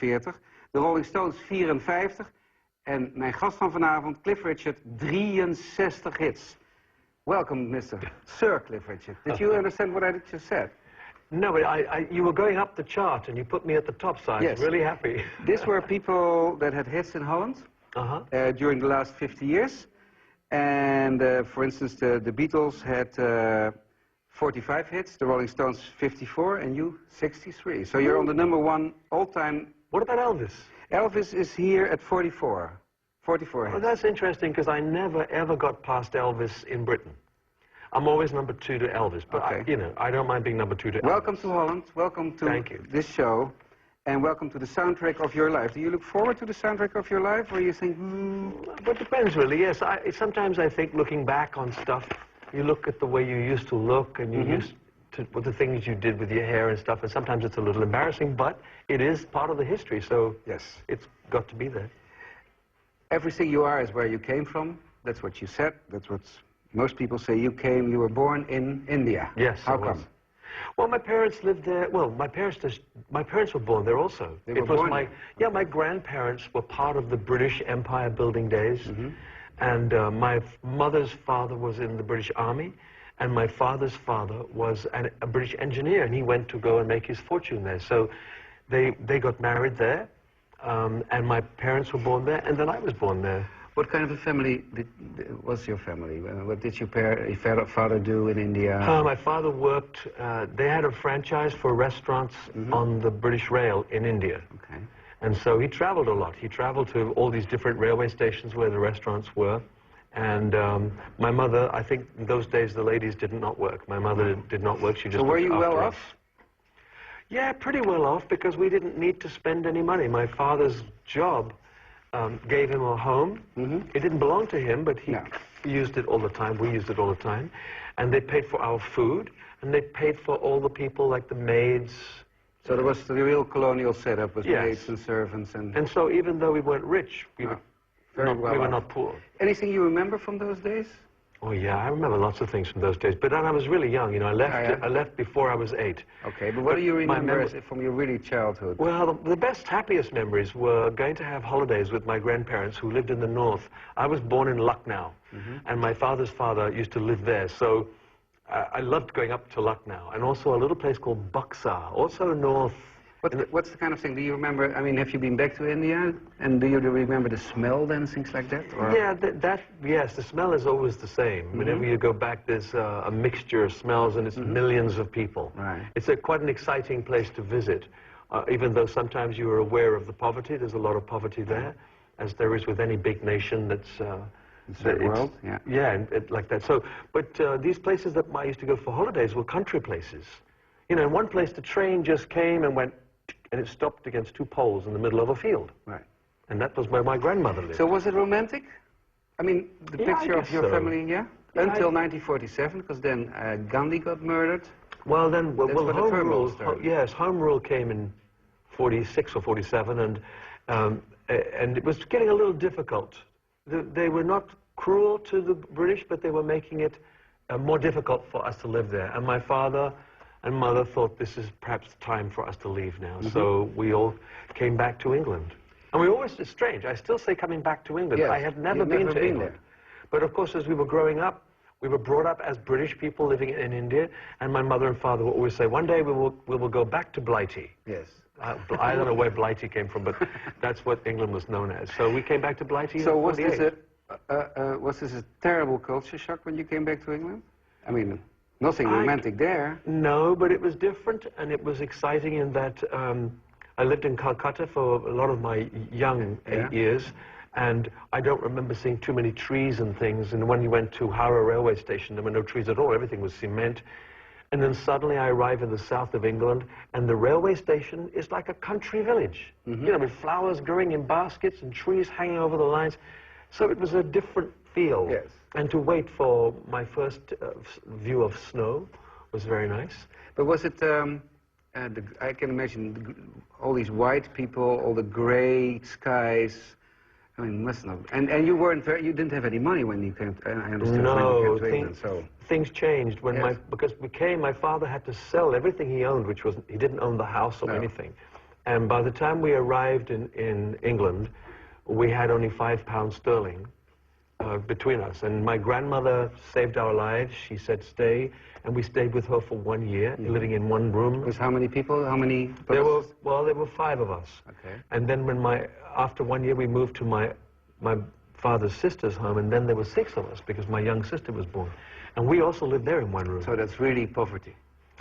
48, de Rolling Stones 54 en mijn gast van vanavond, Cliff Richard, 63 hits. Welcome, Mr. Sir Cliff Richard. Did you understand what I just said? No, but you were going up the chart and you put me at the top, so I was really happy. These were people that had hits in Holland during the last 50 years. And for instance, the Beatles had 45 hits, the Rolling Stones 54, and you 63. So you're on the #1 all-time. What about Elvis? Elvis is here at 44. 44 hits. Well, that's interesting because I never ever got past Elvis in Britain. I'm always #2 to Elvis, but you know, I don't mind being #2 to Elvis. Welcome to Holland. Welcome to this show. And welcome to the soundtrack of your life. Do you look forward to the soundtrack of your life, or you think, But it depends, really, yes. Sometimes I think looking back on stuff, you look at the way you used to look, and you used to, with the things you did with your hair and stuff, and sometimes it's a little embarrassing, but it is part of the history, so it's got to be there. Everything you are is where you came from. That's what you said. That's what most people say. You were born in India. Yes. How come? Well, my parents lived there. Well, my parents were born there also. They were born there? My grandparents were part of the British Empire building days. And my mother's father was in the British Army, and my father's father was a British engineer, and he went to go and make his fortune there. So they got married there, and my parents were born there, and then I was born there. What kind of a family was your family? What did your father do in India? My father worked, they had a franchise for restaurants on the British Rail in India. Okay. And so he traveled a lot. He traveled to all these different railway stations where the restaurants were. And my mother, I think in those days the ladies did not work. My mother did not work. She just So were you well off? Yeah, pretty well off, because we didn't need to spend any money. My father's job gave him a home. It didn't belong to him, but he used it all the time. We used it all the time. And they paid for our food, and they paid for all the people, like the maids. So there was the real colonial setup with maids and servants. And so even though we weren't rich, we were not poor. Anything you remember from those days? Oh, yeah, I remember lots of things from those days. But then I was really young, you know, I left before I was 8. Okay, but what do you remember from your really childhood? Well, the best, happiest memories were going to have holidays with my grandparents who lived in the north. I was born in Lucknow, and my father's father used to live there. So I loved going up to Lucknow, and also a little place called Buxar, also north. What's the kind of thing? Do you remember, I mean, have you been back to India? And do you remember the smell then, things like that? Or? Yeah, yes, the smell is always the same. Whenever you go back, there's a mixture of smells, and it's millions of people. Right. It's quite an exciting place to visit, even though sometimes you are aware of the poverty. There's a lot of poverty there, as there is with any big nation that's... the world, like that. So, but these places that I used to go for holidays were country places. You know, in one place the train just came and went, and it stopped against 2 poles in the middle of a field. Right. And that was where my grandmother lived. So was it romantic? I mean, the picture of your family, until 1947, because then Gandhi got murdered. Well, then, home rule came in 46 or 47, and it was getting a little difficult. They were not cruel to the British, but they were making it more difficult for us to live there. And my father and mother thought this is perhaps time for us to leave now. So we all came back to England. And we always, it's strange, I still say coming back to England. I had never been to England. But of course, as we were growing up, we were brought up as British people living in India, and my mother and father would always say, one day we will go back to Blighty. Yes. I don't know where Blighty came from, but that's what England was known as. So we came back to Blighty in 48. Was this a terrible culture shock when you came back to England? I mean, nothing romantic there. No, but it was different, and it was exciting in that I lived in Calcutta for a lot of my young 8 years, and I don't remember seeing too many trees and things. And when you went to Howrah railway station, there were no trees at all. Everything was cement. And then suddenly I arrive in the south of England, and the railway station is like a country village. You know, with flowers growing in baskets and trees hanging over the lines. So it was a different feel. Yes. And to wait for my first view of snow was very nice. But was it, I can imagine all these white people, all the gray skies. I mean, must not. And you you didn't have any money when you came. I understand. No, when you came to England, so things changed when because my father had to sell everything he owned, which was he didn't own the house or anything, And by the time we arrived in England, we had only £5 between us. And my grandmother saved our lives. She said stay, and we stayed with her for 1 year, living in one room. It was how many people? How many brothers? There were 5 of us. Okay. And then after 1 year, we moved to my father's sister's home, and then there were 6 of us because my young sister was born. And we also lived there in one room. So that's really poverty.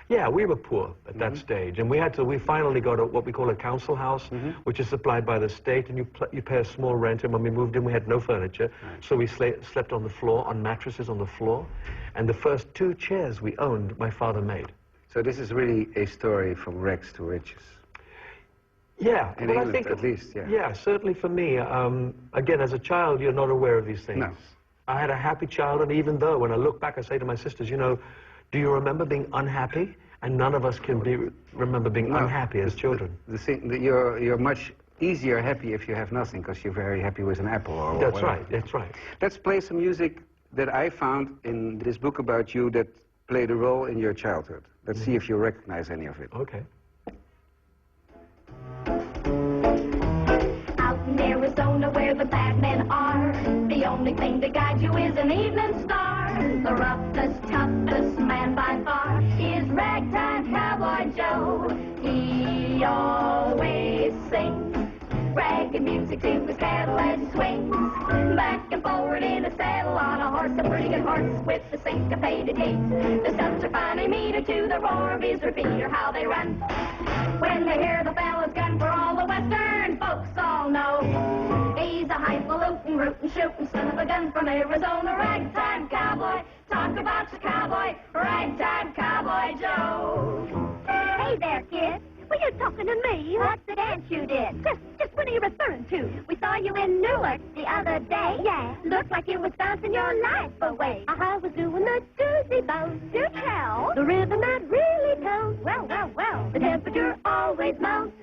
Yeah, we were poor at that stage, and we finally got what we call a council house, which is supplied by the state, and you pay a small rent. And when we moved in, we had no furniture, so we slept on the floor, on mattresses on the floor, and the first 2 chairs we owned, my father made. So this is really a story from rags to riches. Yeah, in England, I think, at least. Yeah. Yeah, certainly for me. Again, as a child, you're not aware of these things. No. I had a happy childhood, and even though when I look back, I say to my sisters, you know, do you remember being unhappy? And none of us can remember being unhappy as children. The thing that you're much easier happy if you have nothing, because you're very happy with an apple or That's whatever. right, that's right. Let's play some music that I found in this book about you that played a role in your childhood. Let's see if you recognize any of it. Okay. Out in Arizona where the bad men are, the only thing that guides you is an evening star. The roughest, toughest man by far is Ragtime Cowboy Joe. He always sings ragged music to his cattle as he swings back and forward in a saddle on a horse, a pretty good horse with the syncopated gait. The sons are finding meter to the roar of his repeater, how they run when they hear the fellow's gun. For all the western folks all know he's a highfalutin, rootin', shootin' son of a gun from Arizona. Ragtime cowboy, talk about your cowboy, Ragtime Cowboy Joe. Hey there, kid. Were you talking to me? What's the dance you did? Just what are you referring to? We saw you in Newark the other day. Yeah. Looked like you was bouncing your life away. I was doing the Tuesday bounce. Do tell. The rhythm that really counts. Well, well, well. The temperature always mounts.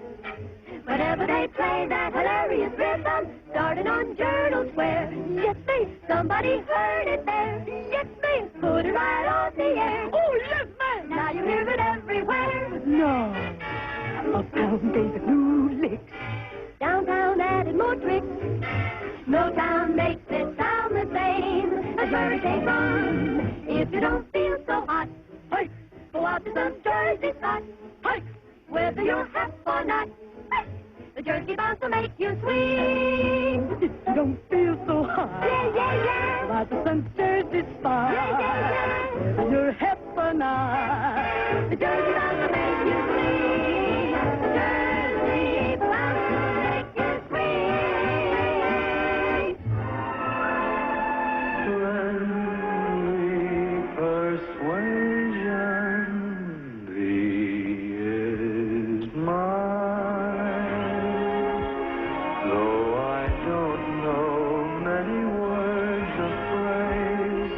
Whenever they play that hilarious rhythm, starting on Journal Square. Yes, me, somebody heard it there. Yes, me, put it right on the air. Oh, yes, man. Now you hear it everywhere. No. Uptown gave it new licks. Downtown added more tricks. No town makes it sound the same as Hurricane Run. If you don't feel so hot, hike, go out to some Jersey spot. Hike, whether you're hot or not. The Jersey bounce will make you swing. If you don't feel so hot, Yeah, yeah, yeah. go out to some Jersey spot. Yeah, yeah, yeah. Whether you're hip or not. The Jersey bounce will make you swing. The Jersey bounce will make you swing. Friendly persuasion, thee is mine. Though I don't know many words of praise,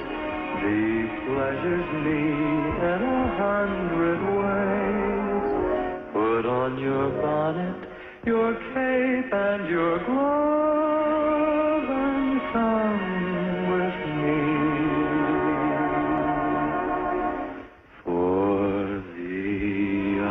thee pleasures me in 100 ways. Put on your bonnet, your cape, and your glove, and come with me. For thee I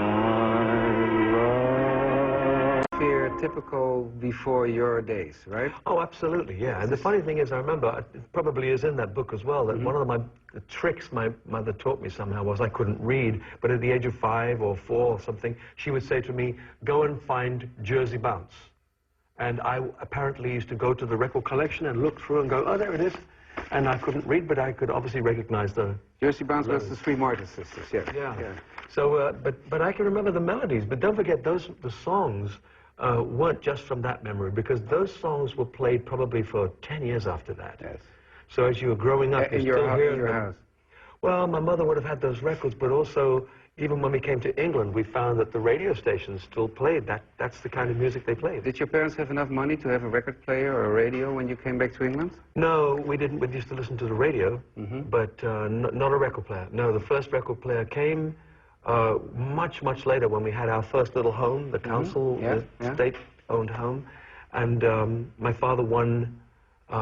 love. Fear typical before your days, right? Oh, absolutely, yeah. And the funny thing is, I remember, it probably is in that book as well, that one of the tricks my mother taught me somehow was I couldn't read, but at the age of 5 or 4 or something, she would say to me, go and find Jersey Bounce. And I apparently used to go to the record collection and look through and go, oh, there it is. And I couldn't read, but I could obviously recognize the... Jersey Bounce was the Three Martin Sisters, yeah. Yeah. So, but I can remember the melodies. But don't forget, the songs weren't just from that memory, because those songs were played probably for 10 years after that. Yes. So as you were growing up, In you still hear in your them. house. Well, my mother would have had those records, but also, even when we came to England, we found that the radio stations still played that. That's the kind of music they played. Did your parents have enough money to have a record player or a radio when you came back to England? No, we didn't. We used to listen to the radio, but not a record player. No, the first record player came much, much later when we had our first little home, the council, the state-owned home. And my father won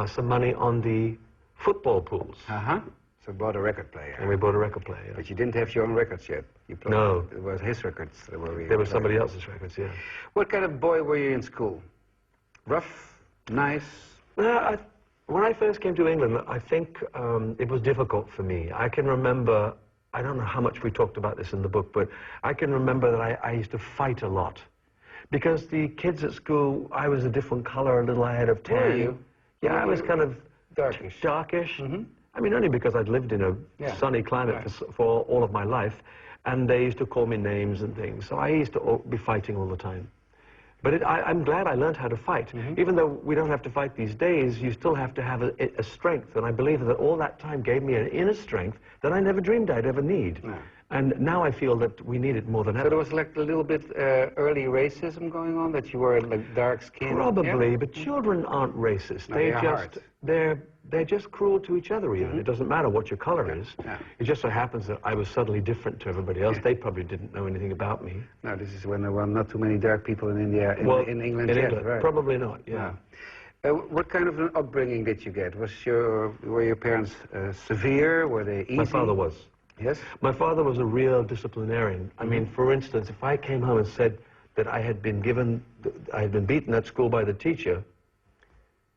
some money on the football pools. Uh-huh. So bought a record player. And we bought a record player. But you didn't have your own records yet. You played. No. It was his records that were There were somebody else's records, yeah. What kind of boy were you in school? Rough? Nice? When I first came to England, I think it was difficult for me. I can remember, I don't know how much we talked about this in the book, but I can remember that I used to fight a lot. Because the kids at school, I was a different color, a little ahead of tan. Were you? Yeah, I was kind of darkish. Darkish. I mean, only because I'd lived in a sunny climate for all of my life. And they used to call me names and things. So I used to be fighting all the time. But I'm glad I learned how to fight. Even though we don't have to fight these days, you still have to have a strength. And I believe that all that time gave me an inner strength that I never dreamed I'd ever need. No. And now I feel that we need it more than ever. So there was like a little bit early racism going on, that you were like dark skinned? Probably, but children aren't racist. No, They're just cruel to each other even. It doesn't matter what your color is. It just so happens that I was suddenly different to everybody else. They probably didn't know anything about me. No, this is when there were not too many dark people in India, in England in yet, England, right? probably not, yeah. What kind of an upbringing did you get? Were your parents severe? Were they easy? My father was. Yes? My father was a real disciplinarian. I mean, for instance, if I came home and said that I had been beaten at school by the teacher,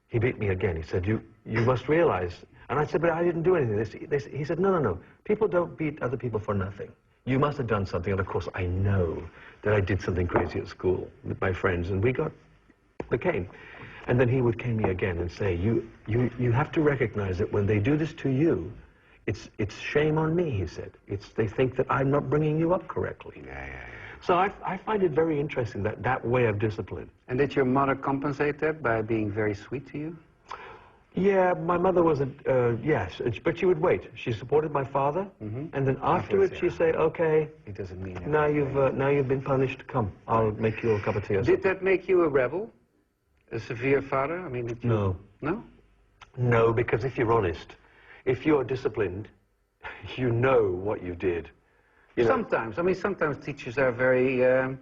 he beat me again. He said, you must realize. And I said, but I didn't do anything. He said, no. People don't beat other people for nothing. You must have done something. And of course, I know that I did something crazy at school with my friends, and we got the cane. And then he would cane me again and say, you have to recognize that when they do this to you, it's shame on me, he said. They think that I'm not bringing you up correctly. So I find it very interesting, that way of discipline. And did your mother compensate that by being very sweet to you? Yeah, my mother was yes, but she would wait. She supported my father, and then afterwards she'd say, okay, it doesn't mean now you've been punished, come, I'll make you a cup of tea or something. Did that make you a rebel? A severe father? I mean, did you... No. No? No, because if you're honest, if you're disciplined, you know what you did. Sometimes. I mean, sometimes teachers are very... they're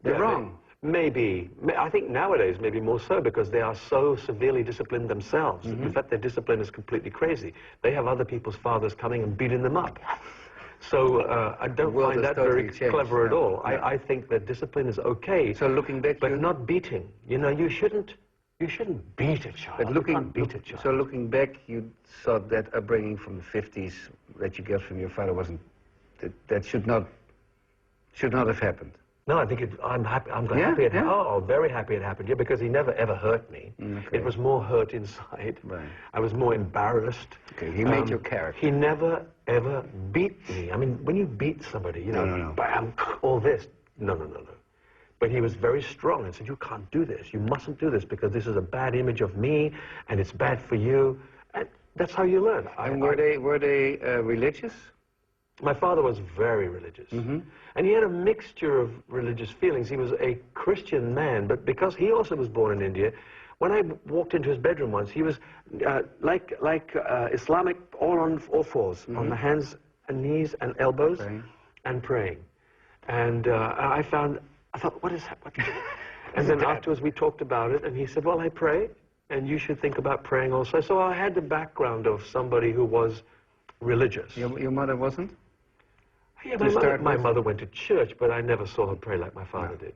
wrong. Maybe. I think nowadays maybe more so, because they are so severely disciplined themselves. In fact, their discipline is completely crazy. They have other people's fathers coming and beating them up. So I don't find that very clever at all. I think that discipline is okay. So looking back, but not beating. You know, you shouldn't beat a child. But so looking back, you thought that upbringing from the 50s that you got from your father wasn't, that should not have happened. No, I think I'm happy. I'm happy it happened. Oh, very happy it happened. Yeah, because he never ever hurt me. It was more hurt inside. Right. I was more embarrassed. Okay, he made your character. He never ever beat me. I mean, when you beat somebody, you know, bam, all this. No. But he was very strong and said, you can't do this. You mustn't do this because this is a bad image of me and it's bad for you. And that's how you learn. And were they religious? My father was very religious. And he had a mixture of religious feelings. He was a Christian man, but because he also was born in India, when I walked into his bedroom once, he was like Islamic, all on all fours, on the hands and knees and elbows, and praying. And I thought, what is that? And then afterwards we talked about it, and he said, well, I pray, and you should think about praying also. So I had the background of somebody who was religious. Your mother wasn't? Yeah, my mother went to church, but I never saw her pray like my father did.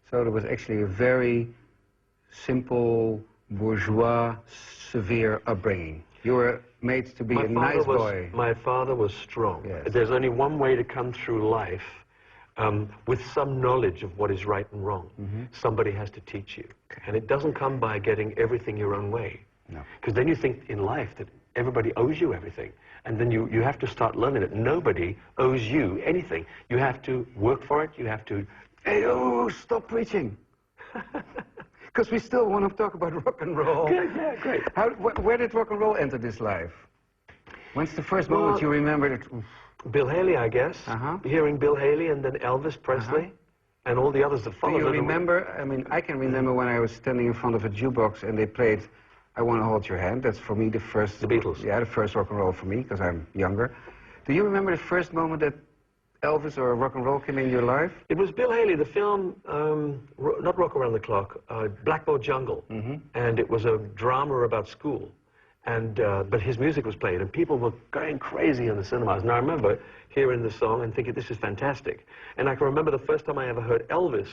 So there was actually a very simple, bourgeois, severe upbringing. You were made to be a nice boy. My father was strong. Yes. There's only one way to come through life with some knowledge of what is right and wrong. Somebody has to teach you. And it doesn't come by getting everything your own way. No. Because then you think in life that everybody owes you everything. And then you have to start learning that nobody owes you anything. You have to work for it. You have to... Hey, stop preaching. Because we still want to talk about rock and roll. Good, yeah, great. Where did rock and roll enter this life? When's the first moment you remembered it? Bill Haley, I guess. Hearing Bill Haley and then Elvis Presley and all the others that followed. Do you remember? I mean, I can remember when I was standing in front of a jukebox and they played I Want to Hold Your Hand. That's for me the first... The Beatles. Yeah, the first rock and roll for me, because I'm younger. Do you remember the first moment that Elvis or rock and roll came in your life? It was Bill Haley, the film, not Rock Around the Clock, Blackboard Jungle. And it was a drama about school. And, but his music was played, and people were going crazy in the cinemas. And I remember hearing the song and thinking, this is fantastic. And I can remember the first time I ever heard Elvis,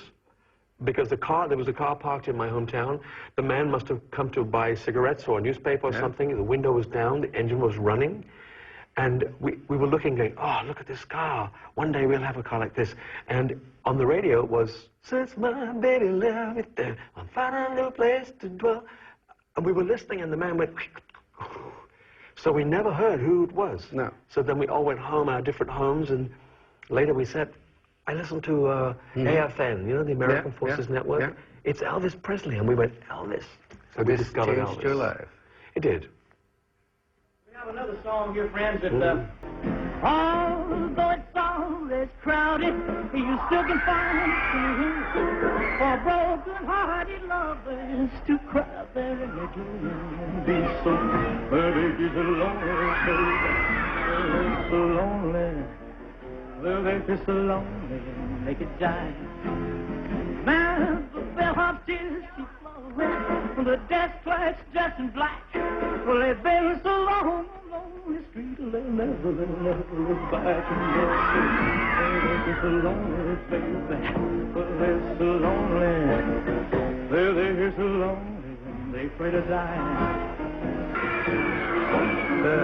because there was a car parked in my hometown. The man must have come to buy cigarettes or a newspaper or something. The window was down, the engine was running. And we were looking, going, oh, look at this car. One day we'll have a car like this. And on the radio it was, since my baby left it there, I'm finding a new place to dwell. And we were listening, and the man went, so we never heard who it was. No. So then we all went home, our different homes, and later we said, I listened to AFN, you know, the American Forces Network. Yeah. It's Elvis Presley. And we went, Elvis. So we this discovered changed Elvis. your life. It did. We have another song here, friends, that, although it's always crowded, you still can find room for broken-hearted lovers to cry their again. Be so, baby, it's so lonely, baby, it's so lonely. Well, it's so lonely, make it die. Now the bellhop till she flows, the desk clerk's dressed in black. Well, they've been so long on the street, they'll never look back. And it's so lonely, baby. Well, they're so lonely. Well, they're so lonely, they're afraid to die. Well,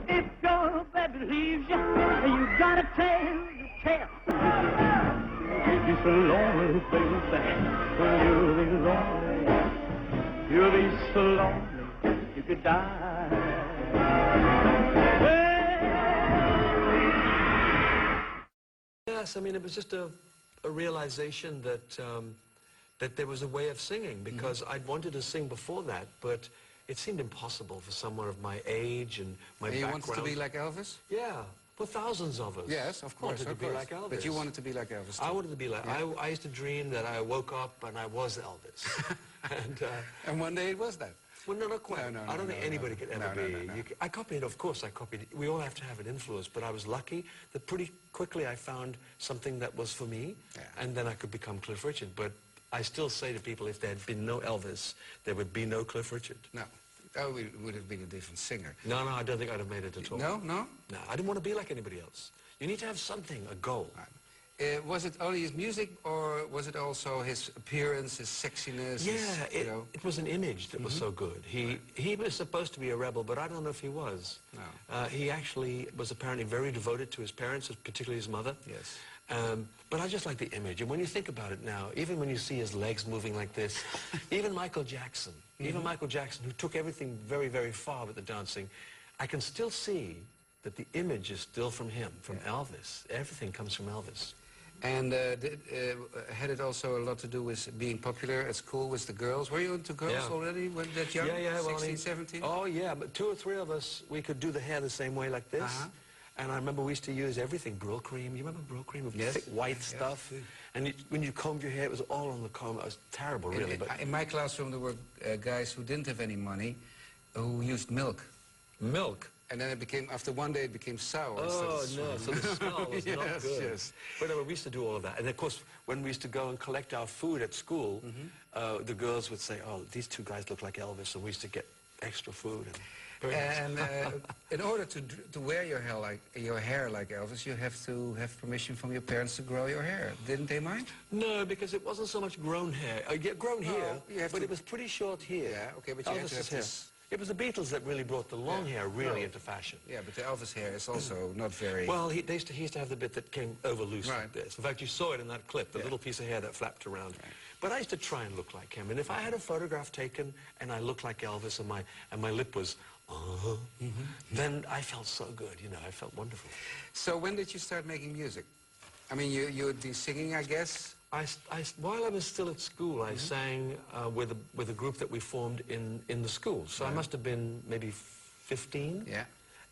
if your baby leaves you, you gotta tell the tale. You'll be so lonely, baby. You'll be lonely. You'll be so lonely, you could die. Yes, I mean, it was just a realization that that there was a way of singing, because I'd wanted to sing before that, but it seemed impossible for someone of my age and my background. You wanted to be like Elvis? Yeah, for thousands of us. Yes, of course. Wanted to be like Elvis. But you wanted to be like Elvis too. I wanted to be like, I used to dream that I woke up and I was Elvis. And one day it was that. Well, no, not quite. No, I don't think anybody could ever be. No. I copied, of course, I copied. We all have to have an influence, but I was lucky that pretty quickly I found something that was for me, and then I could become Cliff Richard. But I still say to people, if there had been no Elvis, there would be no Cliff Richard. No. Oh, we would have been a different singer. No, I don't think I'd have made it at all. No? No, I didn't want to be like anybody else. You need to have something, a goal. Was it only his music, or was it also his appearance, his sexiness? Yeah, it was an image that was so good. He was supposed to be a rebel, but I don't know if he was. No. He actually was apparently very devoted to his parents, particularly his mother. Yes. But I just like the image. And when you think about it now, even when you see his legs moving like this, even Michael Jackson, who took everything very, very far with the dancing, I can still see that the image is still from him, from Elvis. Everything comes from Elvis. And had it also a lot to do with being popular at school with the girls? Were you into girls already when that young? Yeah, 16, 17? Oh, yeah, but 2 or 3 of us, we could do the hair the same way like this. And I remember we used to use everything, Brill cream. You remember Brill cream? Thick white stuff. And when you combed your hair, it was all on the comb. It was terrible, really. But in my classroom, there were guys who didn't have any money who used milk. Milk? And then it became, after one day, it became sour. Oh, no, so the smell was not good. Yes. But we used to do all of that. And, of course, when we used to go and collect our food at school, the girls would say, oh, these 2 guys look like Elvis, and we used to get extra food. And in order to wear your hair like Elvis, you have to have permission from your parents to grow your hair. Didn't they mind? No, because it wasn't so much grown hair. Grown here, but it was pretty short here. Yeah, okay, but you have to have this. It was the Beatles that really brought the long hair into fashion. Yeah, but the Elvis hair is also not very... Well, he used to have the bit that came over loose like this. In fact, you saw it in that clip, the little piece of hair that flapped around. But I used to try and look like him. And if I had a photograph taken and I looked like Elvis and my lip was... then I felt so good, you know, I felt wonderful. So when did you start making music? I mean, you had been singing, I guess? While I was still at school, I sang with a group that we formed in the school. So I must have been maybe 15. Yeah.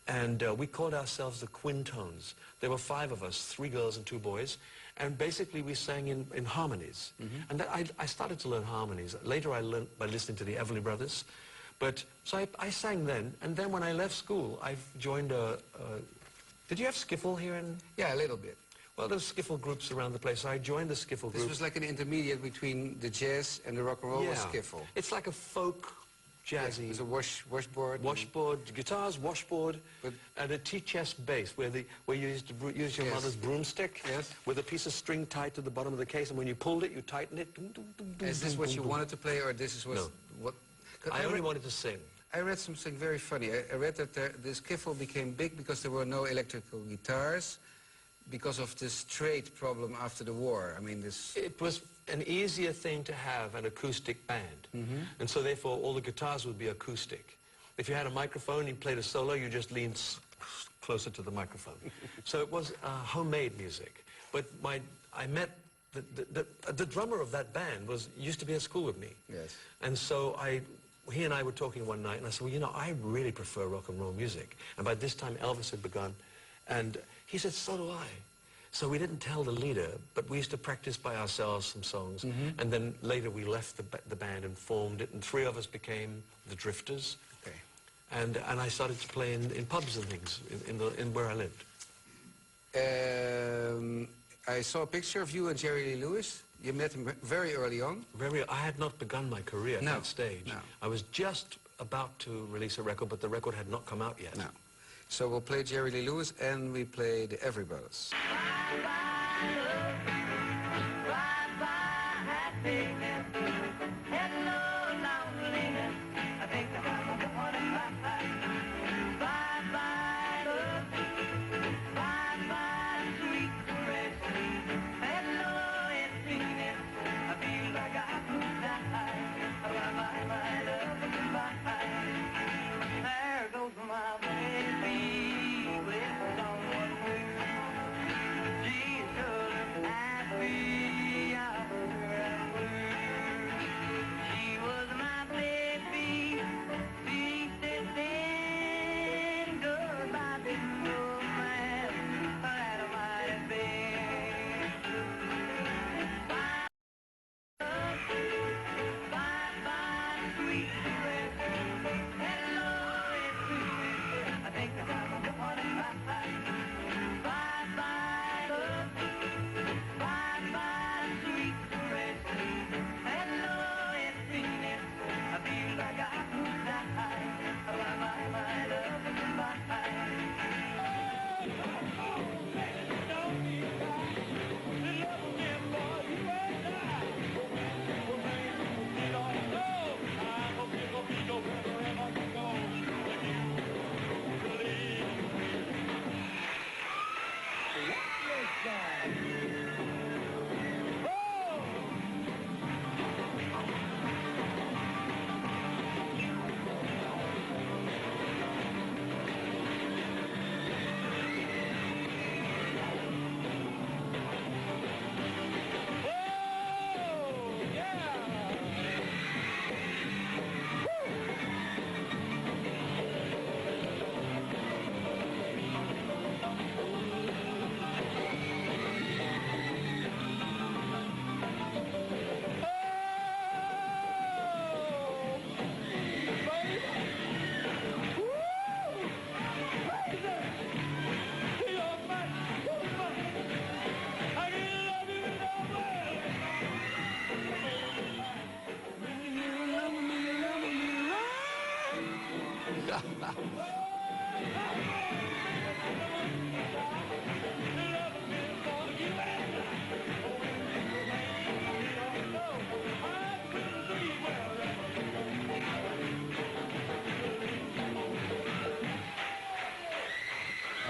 And we called ourselves the Quintones. There were 5 of us, 3 girls and 2 boys. And basically we sang in harmonies. And I started to learn harmonies. Later I learned by listening to the Everly Brothers. But, so I sang then, and then when I left school, I joined did you have skiffle here in? Yeah, a little bit. Well, there's skiffle groups around the place. I joined the skiffle group. This was like an intermediate between the jazz and the rock and roll was skiffle. It's like a folk jazzy. There's a washboard. Washboard, guitars, washboard, and a tea-chest bass where you used to use your mother's broomstick with a piece of string tied to the bottom of the case, and when you pulled it, you tightened it. Is this what you wanted to play, or this is what? I only wanted to sing. I read something very funny. I read that the skiffle became big because there were no electrical guitars, because of this trade problem after the war. I mean, this... It was an easier thing to have an acoustic band. And so therefore all the guitars would be acoustic. If you had a microphone, you played a solo, you just leaned closer to the microphone. So it was homemade music. But I met the drummer of that band used to be at school with me. Yes. And so he and I were talking one night, and I said, well, you know, I really prefer rock and roll music. And by this time Elvis had begun. And he said, so do I. So we didn't tell the leader, but we used to practice by ourselves some songs. And then later we left the band and formed it, and 3 of us became the Drifters. Okay. And I started to play in pubs and things in where I lived. I saw a picture of you and Jerry Lee Lewis. You met him very early on. I had not begun my career at that stage. No. I was just about to release a record, but the record had not come out yet. No. So we'll play Jerry Lee Lewis, and we play the Every Brothers.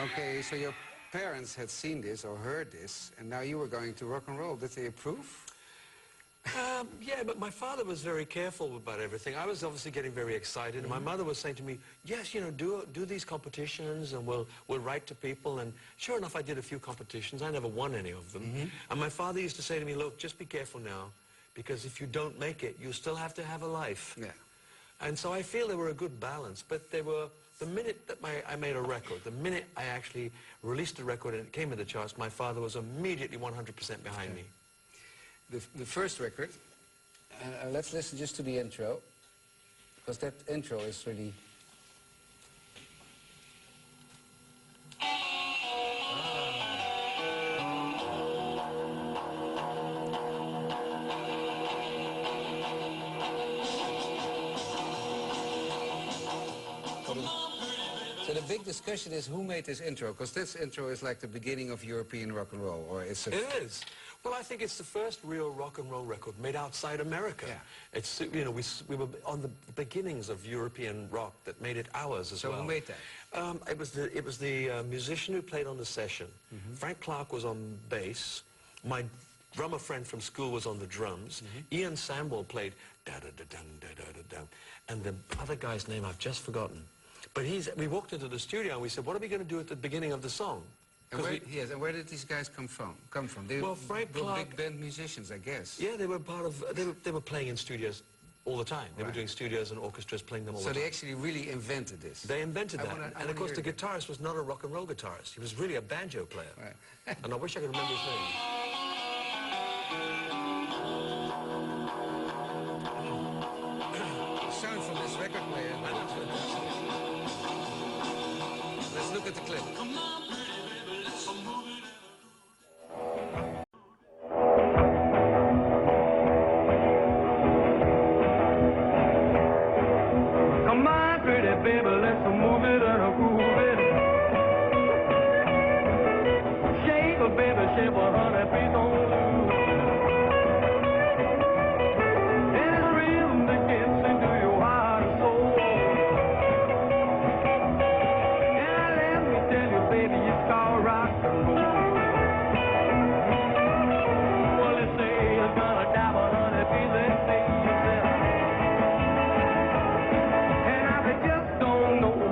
Okay, so your parents had seen this or heard this, and now you were going to rock and roll. Did they approve? Yeah, but my father was very careful about everything. I was obviously getting very excited, and my mother was saying to me, yes, you know, do these competitions, and we'll write to people. And sure enough, I did a few competitions. I never won any of them. And my father used to say to me, look, just be careful now, because if you don't make it, you still have to have a life. Yeah. And so I feel they were a good balance, but they were, the minute that I made a record, the minute I actually released a record and it came in the charts, my father was immediately 100% behind me. The first record, let's listen just to the intro, because that intro is really... big discussion is who made this intro, because this intro is like the beginning of European rock and roll, or it's a... It is. Well, I think it's the first real rock and roll record made outside America. Yeah. It's, you know, we were on the beginnings of European rock that made it ours as well. So who made that? It was the musician who played on the session. Frank Clark was on bass. My drummer friend from school was on the drums. Ian Samwell played da-da-da-dum, da-da-da-dum. And the other guy's name I've just forgotten. But we walked into the studio and we said, what are we going to do at the beginning of the song? And where did these guys come from? Well, Frank were Clark, big band musicians, I guess. yeah, they were part of. They were playing in studios all the time. They were doing studios and orchestras, playing them all the time. So they actually really invented this. They invented that. And of course, the hear guitarist was not a rock and roll guitarist. He was really a banjo player. Right. And I wish I could remember his name. The sound from this record player. Let's look at the clip. Come on, pretty baby, let's move it and groove it. Shake a baby, shake a honey, please don't lose. And it's rhythm that gets into your heart and soul. And let me tell you, baby, it's called rock and roll. Well, they say you're gonna die, but honey, please let me yourself.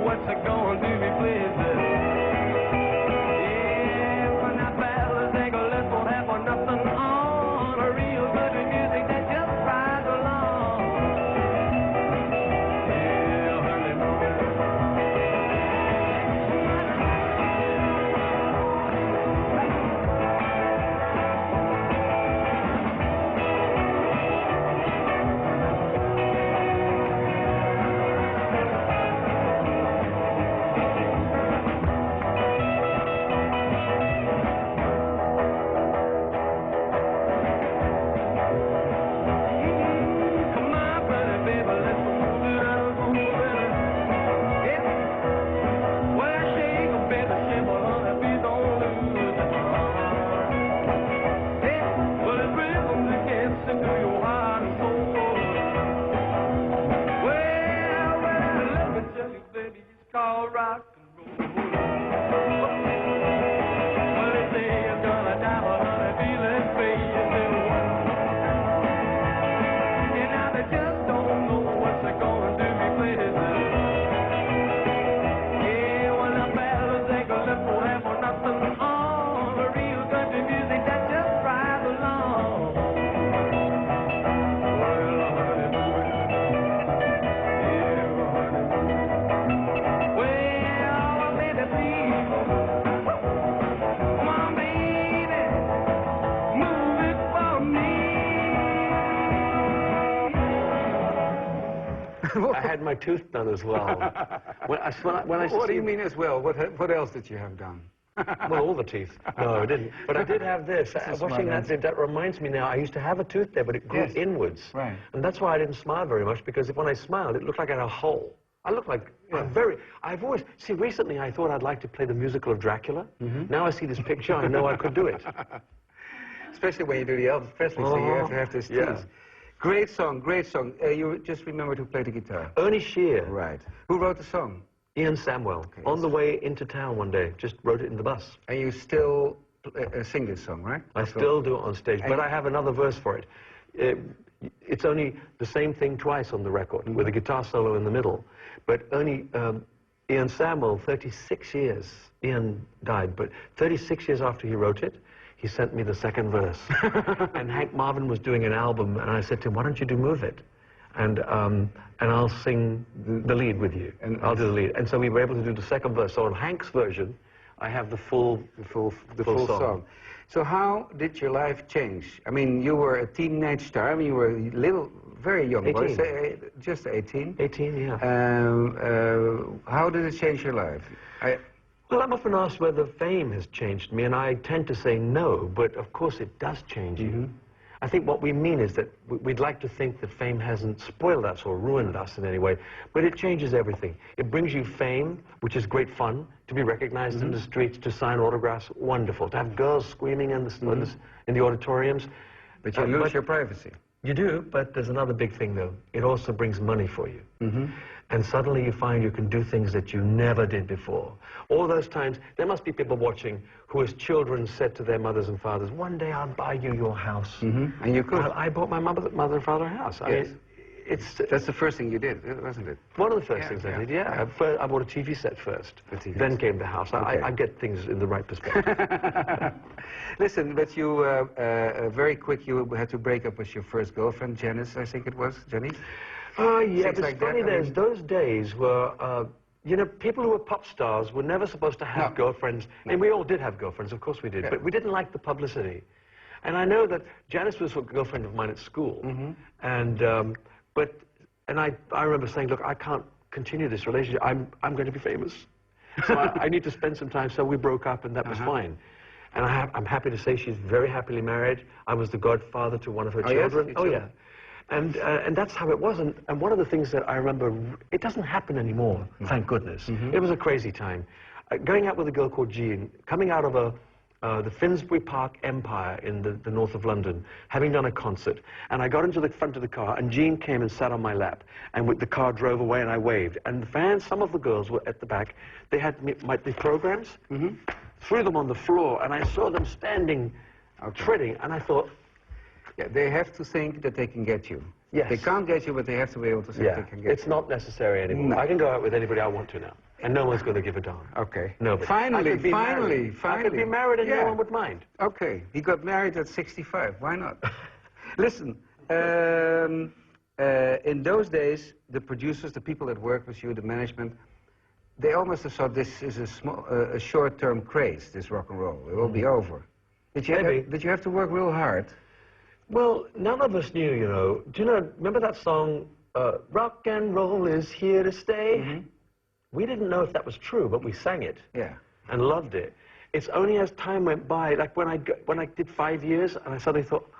What's it gonna do me, please? Yeah, when that battle take a left, won't have for nothing on. A real good music that just rides along. Yeah, called rock and roll. Well, they say you're gonna die, but honey, feeling free is the one. And now they just don't know what's it gonna do me, please. Yeah, when the battle take a left, won't have for nothing on. A real country music that just rides along. Well, honey, I had my tooth done as well. What do you mean as well? What else did you have done? Well, all the teeth. No, I didn't. But I did have this. Watching that reminds me now, I used to have a tooth there, but it grew inwards. Right. And that's why I didn't smile very much, because when I smiled, it looked like I had a hole. I look like I've always, see, recently I thought I'd like to play the musical of Dracula. Now I see this picture, I know I could do it. Especially when you do the Elvis Presley, so you have to have this teeth. Great song, great song. You just remember to play the guitar. Ernie Shear. Right. Who wrote the song? Ian Samwell. Okay, on the way into town one day, just wrote it in the bus. And you still sing this song, right? I still do it on stage, but I have another verse for it. It's only the same thing twice on the record, with a guitar solo in the middle. But only Ian Samwell, 36 years, Ian died, but 36 years after he wrote it, he sent me the second verse. And Hank Marvin was doing an album, and I said to him, why don't you do Move It? And I'll sing the lead with you, and I'll do the lead. And so we were able to do the second verse. So on Hank's version, I have the full song. So how did your life change? I mean, you were a teenage star. I mean, you were a very young 18. boy, say, just 18. 18, yeah. How did it change your life? Well, I'm often asked whether fame has changed me, and I tend to say no, but of course it does change you. I think what we mean is that we'd like to think that fame hasn't spoiled us or ruined us in any way, but it changes everything. It brings you fame, which is great fun, to be recognized in the streets, to sign autographs, wonderful. To have girls screaming in the auditoriums. But you lose your privacy. You do, but there's another big thing, though. It also brings money for you. And suddenly you find you can do things that you never did before. All those times, there must be people watching who as children said to their mothers and fathers, one day I'll buy you your house. And you could. I bought my mother and father a house. Yes. I mean, That's the first thing you did, wasn't it? one of the first things I did, yeah. I bought a TV set first, then came the house. I get things in the right perspective. Listen, but you, very quick, you had to break up with your first girlfriend, Janice, I think it was, Jenny? Oh, yeah, Things but like it's funny, that, those days were, you know, people who were pop stars were never supposed to have girlfriends. And we all did have girlfriends, of course we did, but we didn't like the publicity. And I know that Janice was a girlfriend of mine at school. And, I remember saying, look, I can't continue this relationship. I'm going to be famous. So I need to spend some time. So we broke up, and that was fine. And I'm happy to say she's very happily married. I was the godfather to one of her children. Yes? Oh, yeah. And that's how it was. And one of the things that I remember, it doesn't happen anymore, thank goodness. It was a crazy time. Going out with a girl called Jean, coming out of the Finsbury Park Empire in the north of London, having done a concert. And I got into the front of the car, and Jean came and sat on my lap. And the car drove away, and I waved. And the fans, some of the girls were at the back. They had the programs, threw them on the floor, and I saw them standing, treading, and I thought, yeah, they have to think that they can get you. Yes. They can't get you, but they have to be able to think they can get it's you. not necessary anymore. I can go out with anybody I want to now, and no one's going to give a darn. Okay. Nobody. Finally. I could be married and no one would mind. Okay. He got married at 65. Why not? Listen, in those days, the producers, the people that work with you, the management, they almost have thought this is a short-term craze, this rock and roll. It will be over. Did you have to work real hard? Well, none of us knew, you know. Do you know, remember that song, Rock and Roll is Here to Stay? We didn't know if that was true, but we sang it. Yeah. And loved it. It's only as time went by, like when I did 5 years, and I suddenly thought,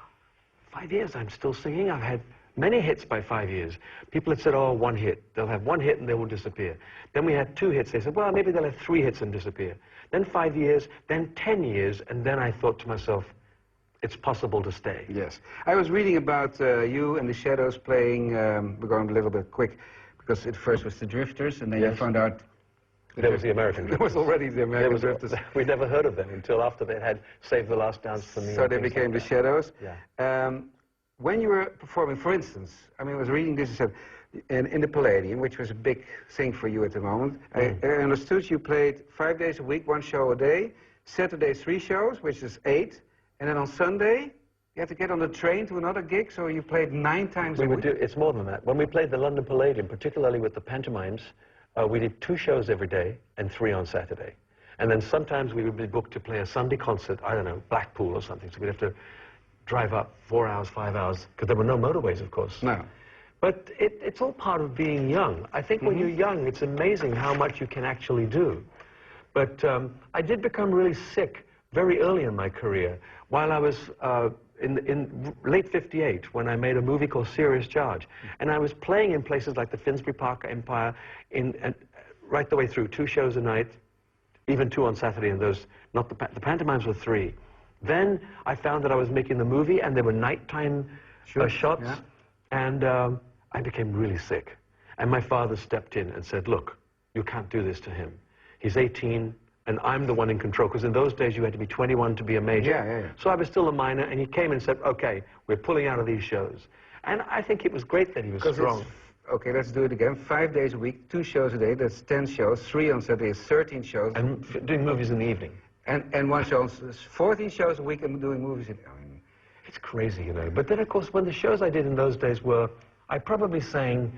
5 years, I'm still singing. I've had many hits by 5 years. People had said, oh, one hit. They'll have one hit and they will disappear. Then we had 2 hits. They said, well, maybe they'll have 3 hits and disappear. Then 5 years, then 10 years, and then I thought to myself, it's possible to stay. Yes. I was reading about you and the Shadows playing, we're going a little bit quick, because at first was the Drifters, and then you found out... There was the American Drifters. There was already the American Drifters. We never heard of them until after they had Saved the Last Dance for Me. So they became the Shadows. Yeah. When you were performing, for instance, I mean, I was reading this and said, in the Palladium, which was a big thing for you at the moment, I understood you played 5 days a week, 1 show a day, Saturday 3 shows, which is 8, and then on Sunday, you had to get on the train to another gig, so you played 9 times a week? It's more than that. When we played the London Palladium, particularly with the pantomimes, we did 2 shows every day and 3 on Saturday. And then sometimes we would be booked to play a Sunday concert, I don't know, Blackpool or something, so we'd have to drive up 4 hours, 5 hours, because there were no motorways, of course. No. But it's all part of being young. I think when you're young, it's amazing how much you can actually do. But I did become really sick very early in my career, while I was in late '58, when I made a movie called Serious Charge. And I was playing in places like the Finsbury Park Empire, right the way through, 2 shows a night, even 2 on Saturday, and those, not the pantomimes were 3. Then I found that I was making the movie, and there were nighttime shots, and I became really sick. And my father stepped in and said, look, you can't do this to him. He's 18, and I'm the one in control, because in those days you had to be 21 to be a major. So I was still a minor, and he came and said, okay, we're pulling out of these shows. And I think it was great that he was strong. Okay, let's do it again. 5 days a week, 2 shows a day, that's 10 shows, 3 on Saturday, 13 shows. And doing movies in the evening. And 1 show, 14 shows a week and doing movies in the evening. It's crazy, you know. But then, of course, when the shows I did in those days were, I probably sang,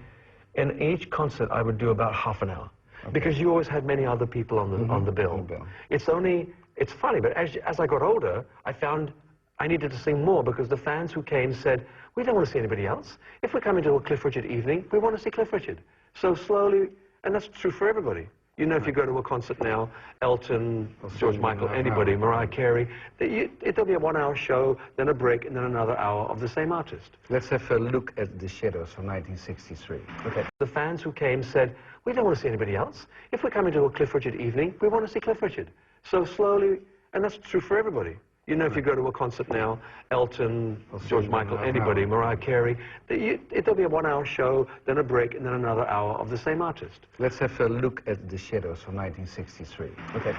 in each concert I would do about half an hour. Because you always had many other people on the bill. It's funny, but as I got older, I found I needed to sing more, because the fans who came said, we don't want to see anybody else. If we're coming to a Cliff Richard evening, we want to see Cliff Richard. So slowly, and that's true for everybody, You know, if you go to a concert now, Elton, George Michael, anybody, Mariah Carey, it'll be a 1-hour show, then a break, and then another hour of the same artist. Let's have a look at The Shadows from 1963. Okay. The fans who came said, we don't want to see anybody else. If we're coming to a Cliff Richard evening, we want to see Cliff Richard. So slowly, and that's true for everybody. You know, if you go to a concert now, Elton, George Michael, anybody, Mariah Carey, it'll be a 1-hour show, then a break, and then another hour of the same artist. Let's have a look at The Shadows from 1963. Okay.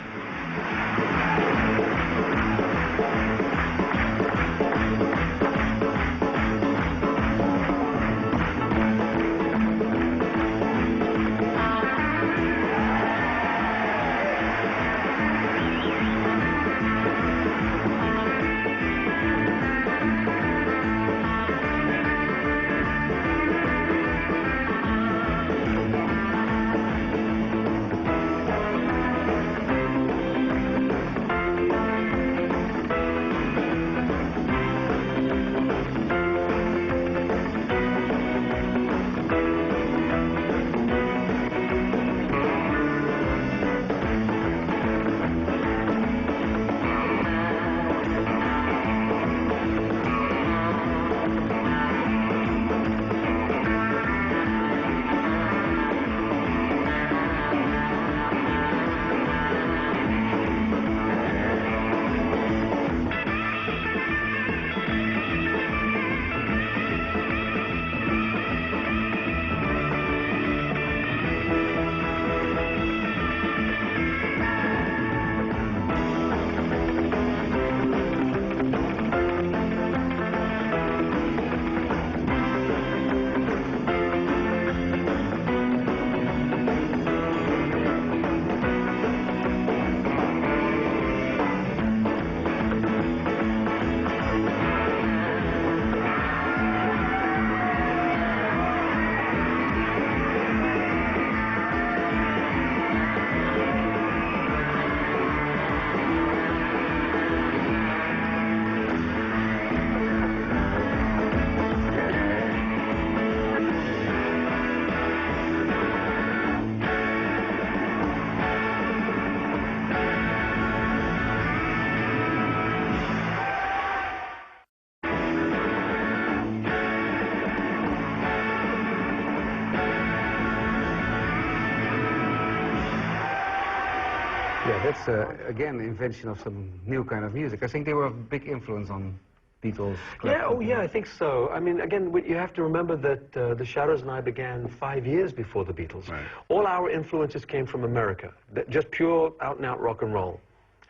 Yeah, that's, again, the invention of some new kind of music. I think they were a big influence on Beatles. Yeah, oh yeah, I think so. I mean, again, you have to remember that the Shadows and I began 5 years before the Beatles. Right. All our influences came from America, just pure out-and-out rock and roll.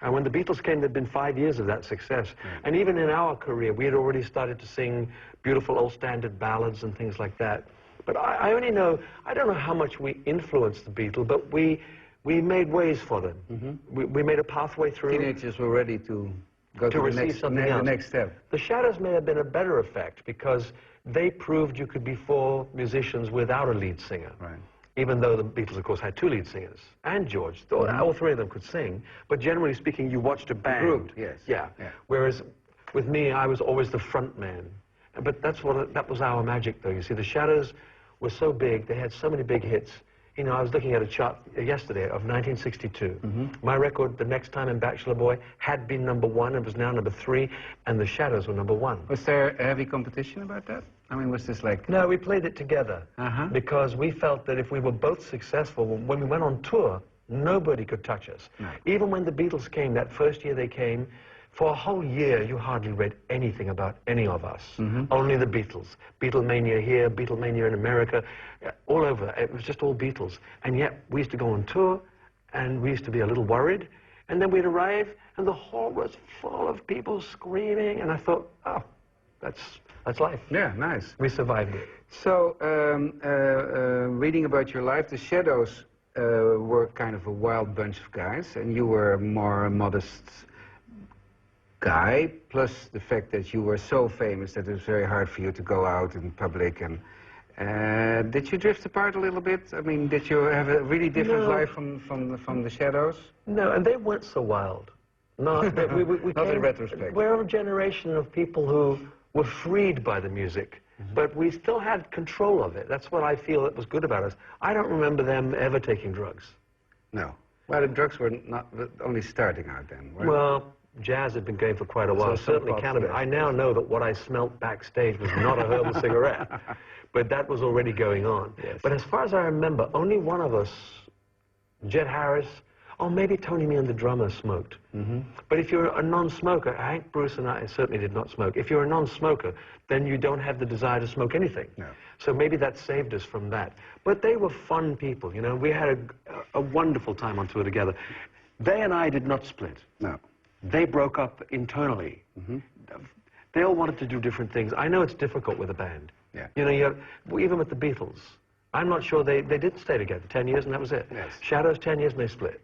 And when the Beatles came, there'd been 5 years of that success. Right. And even in our career, we had already started to sing beautiful old standard ballads and things like that. But I only know, I don't know how much we influenced the Beatles, but we made ways for them. Mm-hmm. We made a pathway through. Teenagers were ready to go to the next step. The Shadows may have been a better effect because they proved you could be 4 musicians without a lead singer. Right. Even though the Beatles, of course, had 2 lead singers, and George. All 3 of them could sing. But generally speaking, you watched a band. Group, yes. Yeah. Whereas with me, I was always the front man. But that was our magic, though. You see, the Shadows were so big. They had so many big hits. You know, I was looking at a chart yesterday of 1962. Mm-hmm. My record, The Next Time in Bachelor Boy, had been #1. It was now #3, and the Shadows were #1. Was there a heavy competition about that? I mean, was this like... No, we played it together because we felt that if we were both successful, when we went on tour, nobody could touch us. No. Even when the Beatles came, that first year they came, for a whole year, you hardly read anything about any of us. Mm-hmm. Only the Beatles. Beatlemania here, Beatlemania in America, all over. It was just all Beatles. And yet, we used to go on tour, and we used to be a little worried. And then we'd arrive, and the hall was full of people screaming. And I thought, oh, that's life. Yeah, nice. We survived it. So, reading about your life, the Shadows were kind of a wild bunch of guys, and you were a more modest guy, plus the fact that you were so famous that it was very hard for you to go out in public. And did you drift apart a little bit? I mean, did you have a really different life from the Shadows? No, and they weren't so wild. Not in retrospect. We're a generation of people who were freed by the music, but we still had control of it. That's what I feel that was good about us. I don't remember them ever taking drugs. No. Well, the drugs were not only starting out then. Well, jazz had been going for quite a while, certainly cannabis. I now know that what I smelt backstage was not a herbal cigarette, but that was already going on. Yes. But as far as I remember, only one of us, Jet Harris, or maybe Tony Meehan, the drummer, smoked. But if you're a non-smoker, Hank Bruce and I certainly did not smoke. If you're a non-smoker, then you don't have the desire to smoke anything. No. So maybe that saved us from that. But they were fun people, you know. We had a wonderful time on tour together. They and I did not split. No. They broke up internally. They all wanted to do different things. I know it's difficult with a band. Yeah. You know, even with the Beatles, I'm not sure they did stay together 10 years and that was it. Yes. Shadows, 10 years and they split.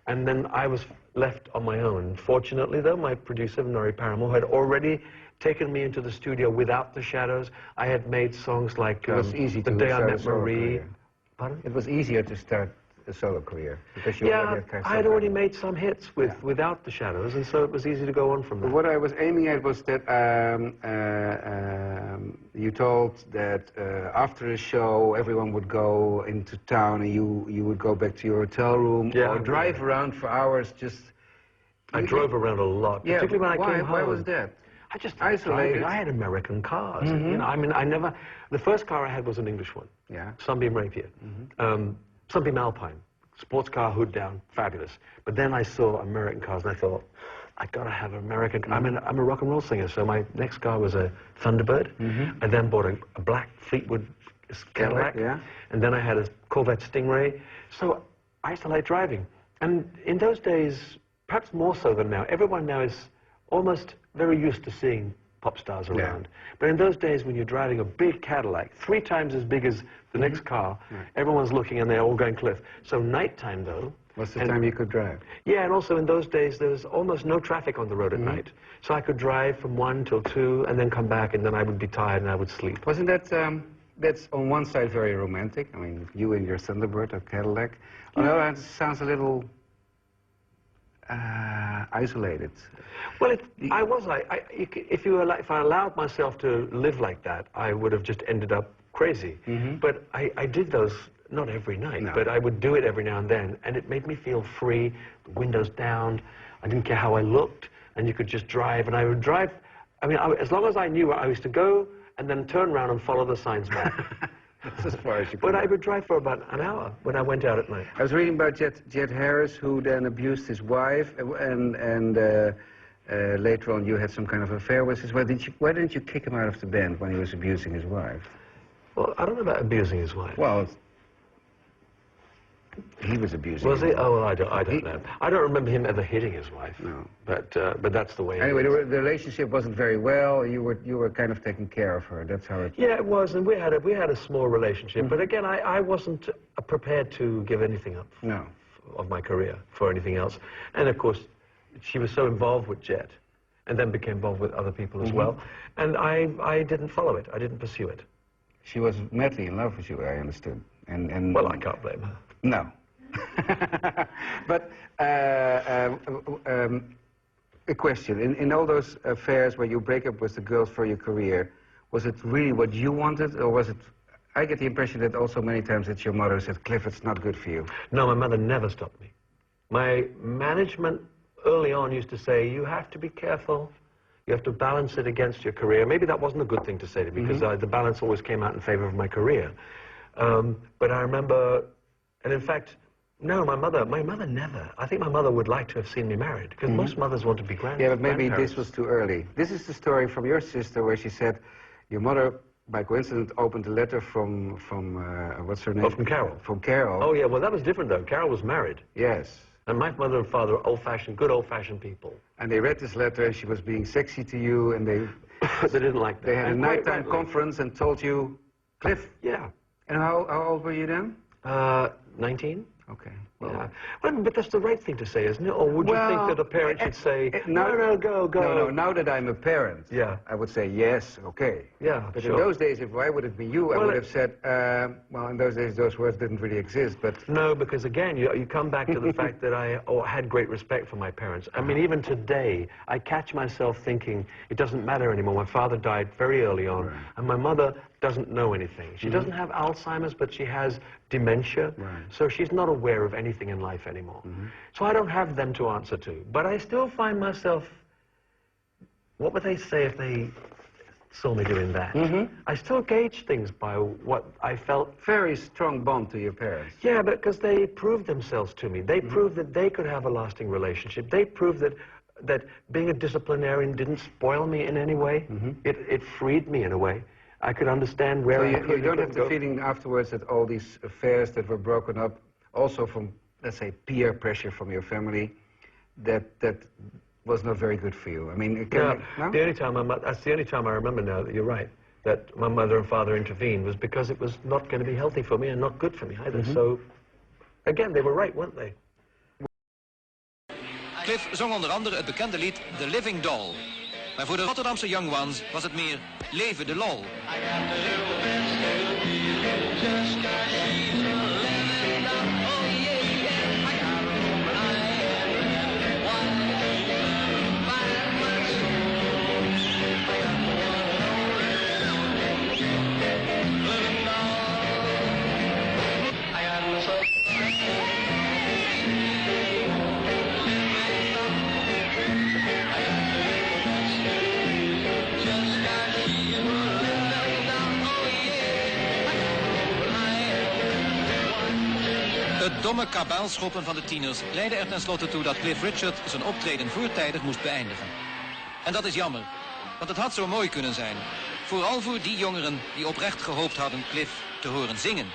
And then I was left on my own. Fortunately, though, my producer, R.I.P, had already taken me into the studio without the Shadows. I had made songs like It was easy The to Day I start a Met solo Marie. career. Pardon? It was easier to start a solo career because you already had kind of I had already made some hits without the Shadows, and so it was easy to go on from there. What I was aiming at was that you told that after a show everyone would go into town and you would go back to your hotel room or drive around for hours just... I drove around a lot, particularly when I came home. Why was that? I just isolated. I had American cars. You know, I mean, the first car I had was an English one. Yeah. Sunbeam Rapier. Sunbeam Alpine. Sports car, hood down, fabulous. But then I saw American cars and I thought, I gotta have an American car. I'm a rock and roll singer, so my next car was a Thunderbird. I then bought a black Fleetwood Cadillac. And then I had a Corvette Stingray. So I used to like driving. And in those days, perhaps more so than now, everyone now is almost very used to seeing pop stars around. But in those days when you're driving a big Cadillac, 3 times as big as the next car, everyone's looking and they're all going cliff. So nighttime though... What's the time you could drive? Yeah, and also in those days there was almost no traffic on the road at night. So I could drive from 1 till 2 and then come back and then I would be tired and I would sleep. Wasn't that... that's on one side very romantic. I mean, you and your Thunderbird or Cadillac. On the other hand, it sounds a little... isolated. Well, if I allowed myself to live like that, I would have just ended up crazy. But I did those, not every night, but I would do it every now and then, and it made me feel free, the windows down, I didn't care how I looked, and you could just drive, and I would drive, I mean, as long as I knew where I was to go, and then turn around and follow the signs back. That's as far as you could. But I would drive for about an hour when I went out at night. I was reading about Jet Harris, who then abused his wife, and later on you had some kind of affair with his wife. Why didn't you kick him out of the band when he was abusing his wife? Well, I don't know about abusing his wife. Well, he was abusing Was his he? wife. Oh, well, I don't know. I don't remember him ever hitting his wife. No. But that's the way it Anyway, is. the relationship wasn't very well. You were kind of taking care of her. That's how it... Yeah, it was, and we had a small relationship. But again, I wasn't prepared to give anything up of my career for anything else. And of course, she was so involved with Jet, and then became involved with other people as well. And I didn't follow it. I didn't pursue it. She was madly in love with you, I understood. And well, I can't blame her. No. But a question. In all those affairs where you break up with the girls for your career, was it really what you wanted, or was it... I get the impression that also many times that your mother said, Cliff, it's not good for you. No, my mother never stopped me. My management early on used to say, you have to be careful. You have to balance it against your career. Maybe that wasn't a good thing to say to me, because the balance always came out in favor of my career. But I remember, and in fact, no, my mother never. I think my mother would like to have seen me married, because most mothers want to be grandparents. Yeah, but maybe this was too early. This is the story from your sister where she said, your mother, by coincidence, opened a letter from what's her name? Oh, from Carol. From Carol. Oh, yeah, well, that was different, though. Carol was married. Yes. And my mother and father are old-fashioned, good old-fashioned people. And they read this letter, and she was being sexy to you, and they... They didn't like that. They had a nighttime conference and told you, Cliff. Yeah. And how old were you then? 19. Okay. Well, but that's the right thing to say, isn't it? Or would you think that a parent should say, no, go? No, now that I'm a parent, yeah, I would say, yes, okay. Yeah, but in those days, if I would have been you, I would have said, well, in those days, those words didn't really exist, but... No, because again, you come back to the fact that I had great respect for my parents. I mean, even today, I catch myself thinking, it doesn't matter anymore. My father died very early on, and my mother doesn't know anything. She doesn't have Alzheimer's, but she has dementia, so she's not aware of any anything in life anymore. So I don't have them to answer to. But I still find myself, what would they say if they saw me doing that? I still gauge things by what I felt. Very strong bond to your parents. Yeah, because they proved themselves to me. They proved that they could have a lasting relationship. They proved that being a disciplinarian didn't spoil me in any way. It freed me in a way. I could understand where you don't have the feeling afterwards that all these affairs that were broken up, also from, let's say, peer pressure from your family, that was not very good for you. I mean, no? The only time that's the only time I remember now that you're right, that my mother and father intervened was because it was not going to be healthy for me and not good for me either. So, again, they were right, weren't they? Cliff zong onder andere het bekende lied The Living Doll. Maar voor de Rotterdamse Young Ones was het meer Leven de Lol. Het domme kabaalschoppen van de tieners leidde er tenslotte toe dat Cliff Richard zijn optreden voortijdig moest beëindigen. En dat is jammer, want het had zo mooi kunnen zijn. Vooral voor die jongeren die oprecht gehoopt hadden Cliff te horen zingen.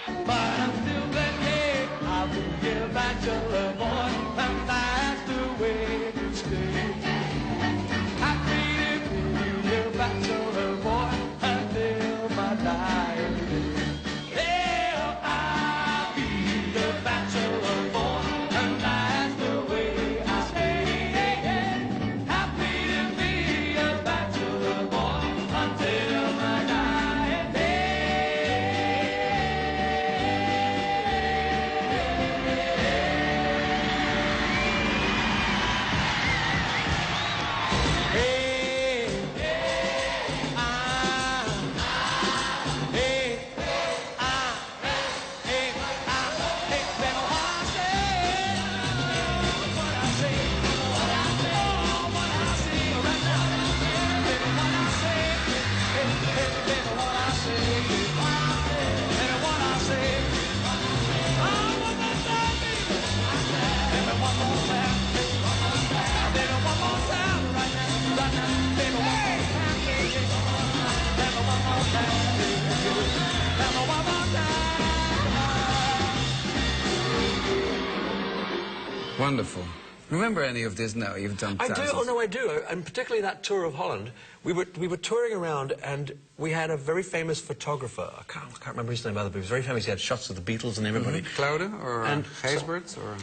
Wonderful. Remember any of this now? You've done thousands. I do. Oh no, I do. And particularly that tour of Holland. We were touring around, and we had a very famous photographer. I can't remember his name either, but he was very famous. He had shots of the Beatles and everybody. Claude or Gijsbert or?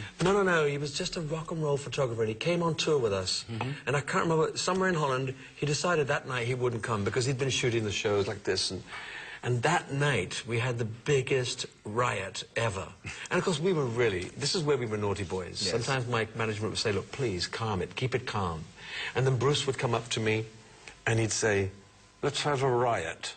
No. He was just a rock and roll photographer, and he came on tour with us. And I can't remember. Somewhere in Holland, he decided that night he wouldn't come because he'd been shooting the shows like this. And that night, we had the biggest riot ever. And of course, we were really, this is where we were naughty boys. Yes. Sometimes my management would say, look, please, calm it, keep it calm. And then Bruce would come up to me, and he'd say, let's have a riot.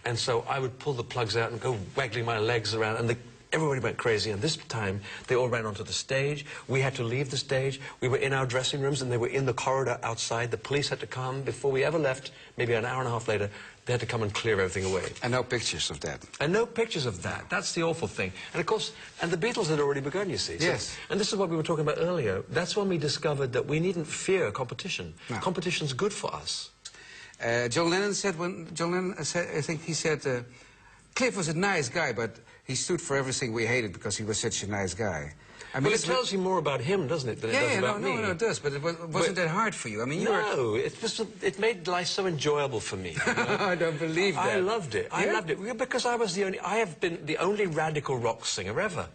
And so I would pull the plugs out and go waggling my legs around, and everybody went crazy. And this time, they all ran onto the stage. We had to leave the stage. We were in our dressing rooms, and they were in the corridor outside. The police had to come. Before we ever left, maybe an hour and a half later, they had to come and clear everything away. And no pictures of that. And no pictures of that. That's the awful thing. And of course, and the Beatles had already begun, you see. Yes. So, and this is what we were talking about earlier. That's when we discovered that we needn't fear competition. No. Competition's good for us. John Lennon said, I think he said, Cliff was a nice guy, but he stood for everything we hated because he was such a nice guy. I mean, well, it tells you more about him, doesn't it, than it does about me? No, it does, but wasn't that hard for you? I mean, no, it made life so enjoyable for me. You know? I don't believe that. I loved it. I loved it because I have been the only radical rock singer ever.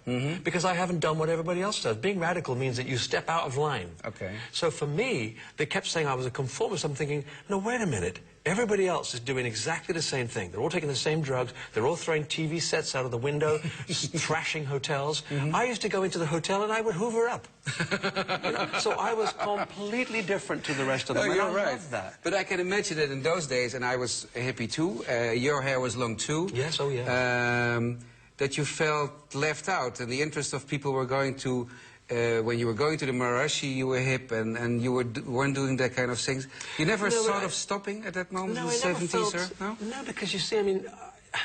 Because I haven't done what everybody else does. Being radical means that you step out of line. Okay. So for me, they kept saying I was a conformist. I'm thinking, no, wait a minute. Everybody else is doing exactly the same thing. They're all taking the same drugs. They're all throwing TV sets out of the window, trashing hotels. I used to go into the hotel and I would hoover up. You know? So I was completely different to the rest of them. No, you're right. I love that. But I can imagine that in those days, and I was a hippie too, your hair was long too. Yes, oh yeah. that you felt left out, and the interest of people were going to, when you were going to the Marashi, you were hip, and you weren't doing that kind of things. You never thought of stopping at that moment in the 70s, or no? No, because you see, I mean,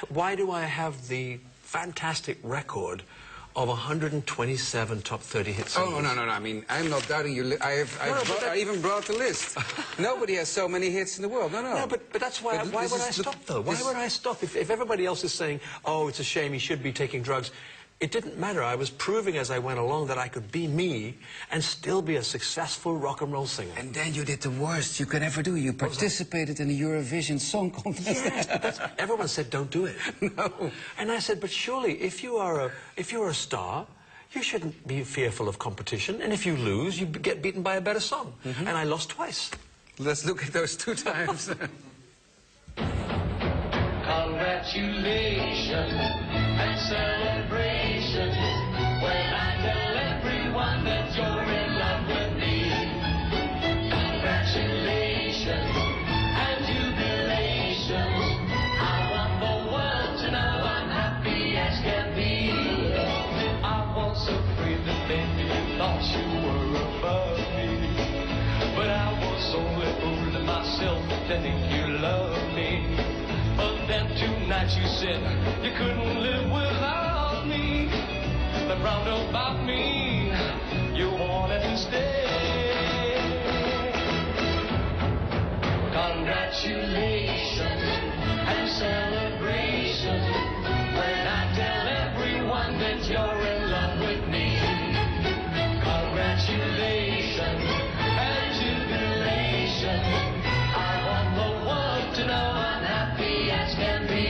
why do I have the fantastic record of 127 top 30 hit singles? Oh, no. I mean, I'm not doubting you. I even brought the list. Nobody has so many hits in the world. No. No, but that's why. Why would I stop, though? Why would I stop? If everybody else is saying, oh, it's a shame, he should be taking drugs, it didn't matter. I was proving as I went along that I could be me and still be a successful rock and roll singer. And then you did the worst you could ever do. You participated in the Eurovision Song Contest. Yes, but everyone said, don't do it. No. And I said, but surely, if you're a star, you shouldn't be fearful of competition. And if you lose, you get beaten by a better song. And I lost twice. Let's look at those 2 times. Congratulations and celebrations when I tell everyone that you're in love with me. Congratulations and jubilations. I want the world to know I'm happy as can be. I was afraid that maybe you thought you were above me, but I was only fooling myself pretending you loved me. But then tonight you said you couldn't live without me. But proud about me, you wanted to stay. Congratulations and celebrations when I tell everyone that you're in love with me. Congratulations and jubilations. I want the world to know I'm happy as can be.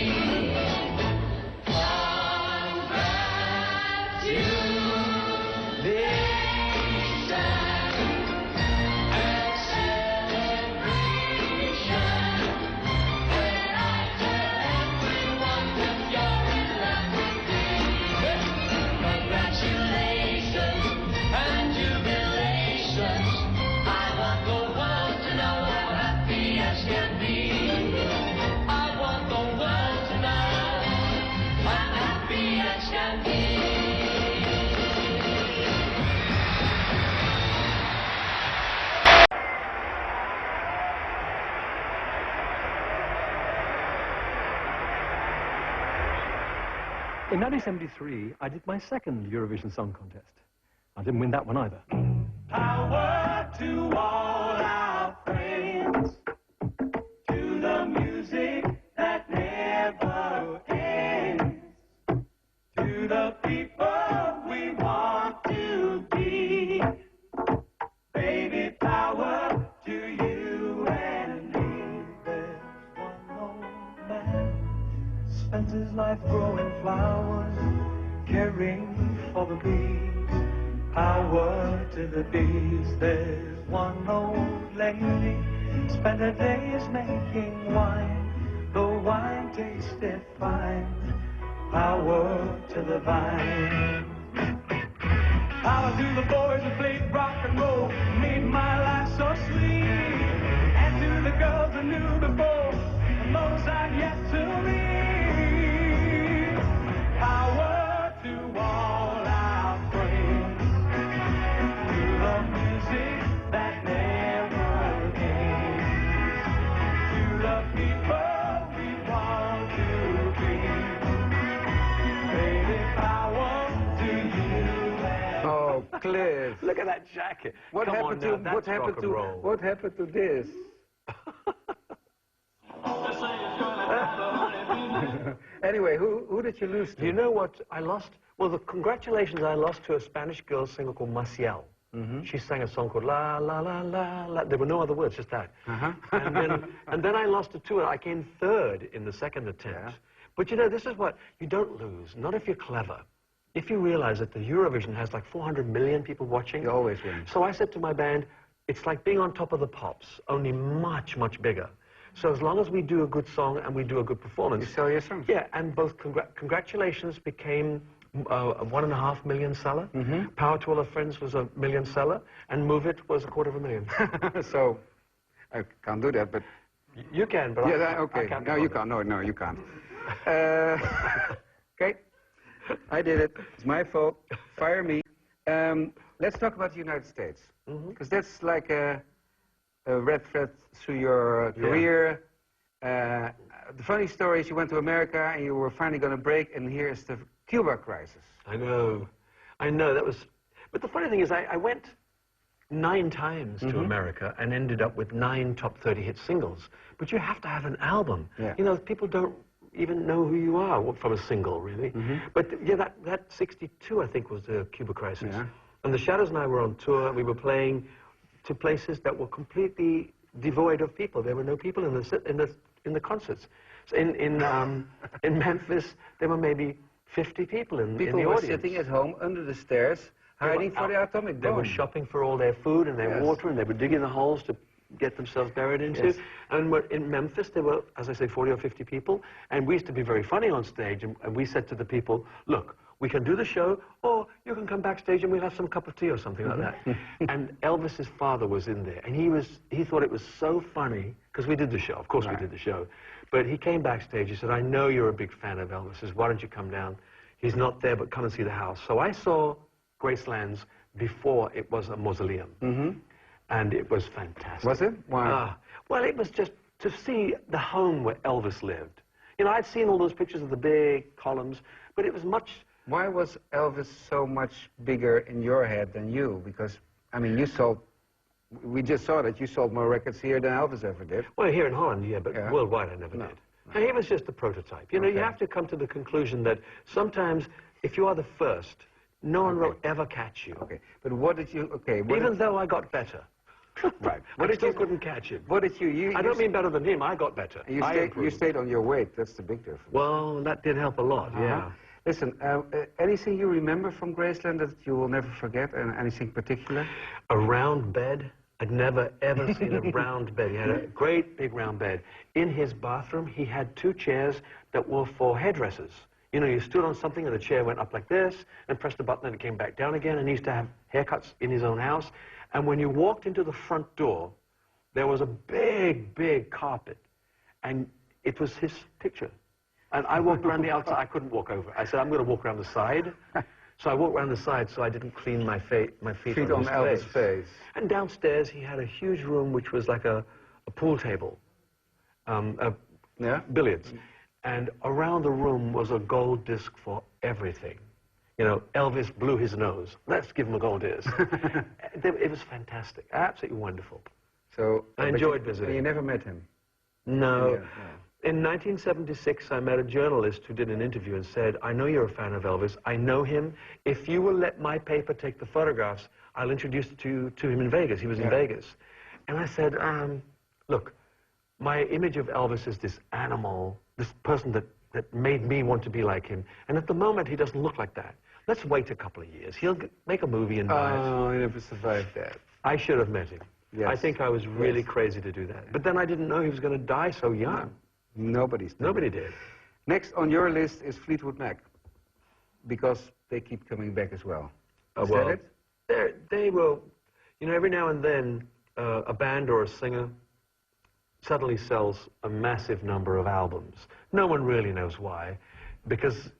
In 1973, I did my second Eurovision Song Contest. I didn't win that one either. Power to all our friends, to the music that never ends, to the people we want to be. Baby, power to you and me. There's one old man, spent his life growing flowers, caring for the bees. Power to the bees. There's one old lady, spent her days making wine. The wine tasted fine. Power to the vine. Power to the boys who played rock and roll, made my life so sweet. And to the girls who knew before, and those I've yet to meet. Power to all our friends, to the music that never ends, to the people we want to be. Baby, power to you. Oh, Cliff. Look at that jacket. What Come happened on now, to that's rock and roll. what happened to this? Anyway, who did you lose to? You know what? I lost. Well, the congratulations, I lost to a Spanish girl singer called Maciel. She sang a song called La La La La La. There were no other words, just that. And then I lost to two. I came third in the second attempt. Yeah. But you know, this is what you don't lose. Not if you're clever. If you realize that the Eurovision has like 400 million people watching. You always win. So I said to my band, it's like being on top of the pops, only much, much bigger. So as long as we do a good song and we do a good performance. You sell your songs. Yeah, and both Congratulations became a 1.5 million seller. Power to All Our Friends was a million seller, and Move It was 250,000. So, I can't do that, but... You can, but yeah, I okay. can't. No, you can't. No, you can't. Okay. I did it. It's my fault. Fire me. Let's talk about the United States. Because that's like a red thread through your career. The funny story is you went to America and you were finally going to break, and here's the Cuba crisis. I know, that was... But the funny thing is I went 9 times to America and ended up with 9 top 30 hit singles. But you have to have an album. Yeah. You know, people don't even know who you are from a single, really. But yeah, that 62, I think, was the Cuba crisis. Yeah. And the Shadows and I were on tour, and we were playing to places that were completely devoid of people. There were no people in the concerts. So in Memphis, there were maybe 50 people in the audience. People were sitting at home under the stairs, hiding for the atomic bomb. They were shopping for all their food and their water, and they were digging the holes to get themselves buried into. Yes. And in Memphis, there were, as I say, 40 or 50 people, and we used to be very funny on stage, and we said to the people, look, we can do the show, or you can come backstage and we'll have some cup of tea or something like that. And Elvis's father was in there, and he thought it was so funny, because we did the show, of course we did the show, but he came backstage, he said, I know you're a big fan of Elvis, he says, why don't you come down? He's not there, but come and see the house. So I saw Gracelands before it was a mausoleum, and it was fantastic. Was it? Why? Well, it was just to see the home where Elvis lived. You know, I'd seen all those pictures of the big columns, but it was much... Why was Elvis so much bigger in your head than you? Because, I mean, you sold... We just saw that you sold more records here than Elvis ever did. Well, here in Holland, yeah, but worldwide I never did. No, he was just a prototype. You know, you have to come to the conclusion that sometimes, if you are the first, no one will ever catch you. Okay, but what did you... Okay, even though I got better. Right. I still couldn't catch him. What did you... I don't mean better than him, I got better. You stayed on your weight, that's the big difference. Well, that did help a lot, yeah. Listen, anything you remember from Graceland that you will never forget, and anything particular? A round bed. I'd never, ever seen a round bed. He had a great big round bed. In his bathroom, he had 2 chairs that were for hairdressers. You know, you stood on something and the chair went up like this, and pressed the button and it came back down again, and he used to have haircuts in his own house. And when you walked into the front door, there was a big, big carpet, and it was his picture. And I walked around the outside. I couldn't walk over. I said, I'm going to walk around the side. So I walked around the side so I didn't clean my feet on Elvis' face. And downstairs, he had a huge room which was like a pool table, billiards. And around the room was a gold disc for everything. You know, Elvis blew his nose. Let's give him a gold disc. It was fantastic, absolutely wonderful. So I enjoyed visiting. You never met him? No. In 1976, I met a journalist who did an interview and said, I know you're a fan of Elvis. I know him. If you will let my paper take the photographs, I'll introduce you to him in Vegas. He was in Vegas. And I said, look, my image of Elvis is this animal, this person that made me want to be like him. And at the moment, he doesn't look like that. Let's wait a couple of years. He'll make a movie and buy it. Oh, he never survived that. I should have met him. Yes. I think I was really crazy to do that. But then I didn't know he was going to die so young. Nobody did. Next on your list is Fleetwood Mac, because they keep coming back as well. Is that it? They will, you know, every now and then a band or a singer suddenly sells a massive number of albums. No one really knows why, because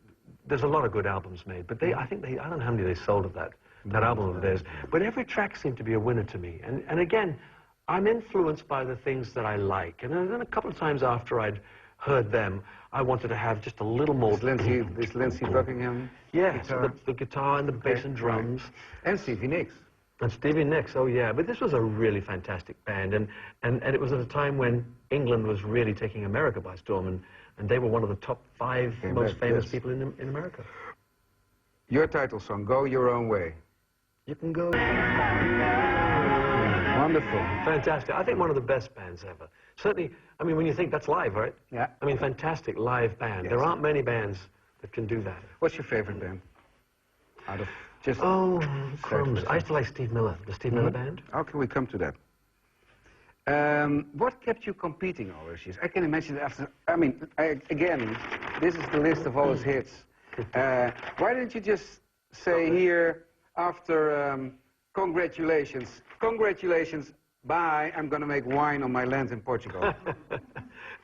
there's a lot of good albums made, but I don't know how many they sold of that album of theirs, but every track seemed to be a winner to me. And again, I'm influenced by the things that I like. And then a couple of times after I'd heard them, I wanted to have just a little more... This Lindsey Buckingham Yes, guitar. the guitar and the bass and drums. Right. And Stevie Nicks. And Stevie Nicks, oh yeah. But this was a really fantastic band. And it was at a time when England was really taking America by storm. And they were one of the top 5 most famous people in America. Your title song, Go Your Own Way. You can go... Wonderful. Fantastic. I think one of the best bands ever. Certainly, I mean, when you think that's live, right? Yeah. I mean, fantastic live band. Yes. There aren't many bands that can do that. What's your favorite band? Out of just... Oh, crumbs. I used to like Steve Miller, the Steve Miller Band. How can we come to that? What kept you competing all those years? I can imagine after... I mean, again, this is the list of all his hits. Why didn't you just say here, after... Congratulations, bye, I'm going to make wine on my land in Portugal.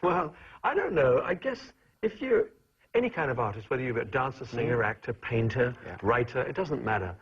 Well, I don't know. I guess if you're... any kind of artist, whether you're a dancer, singer, actor, painter, writer, it doesn't matter.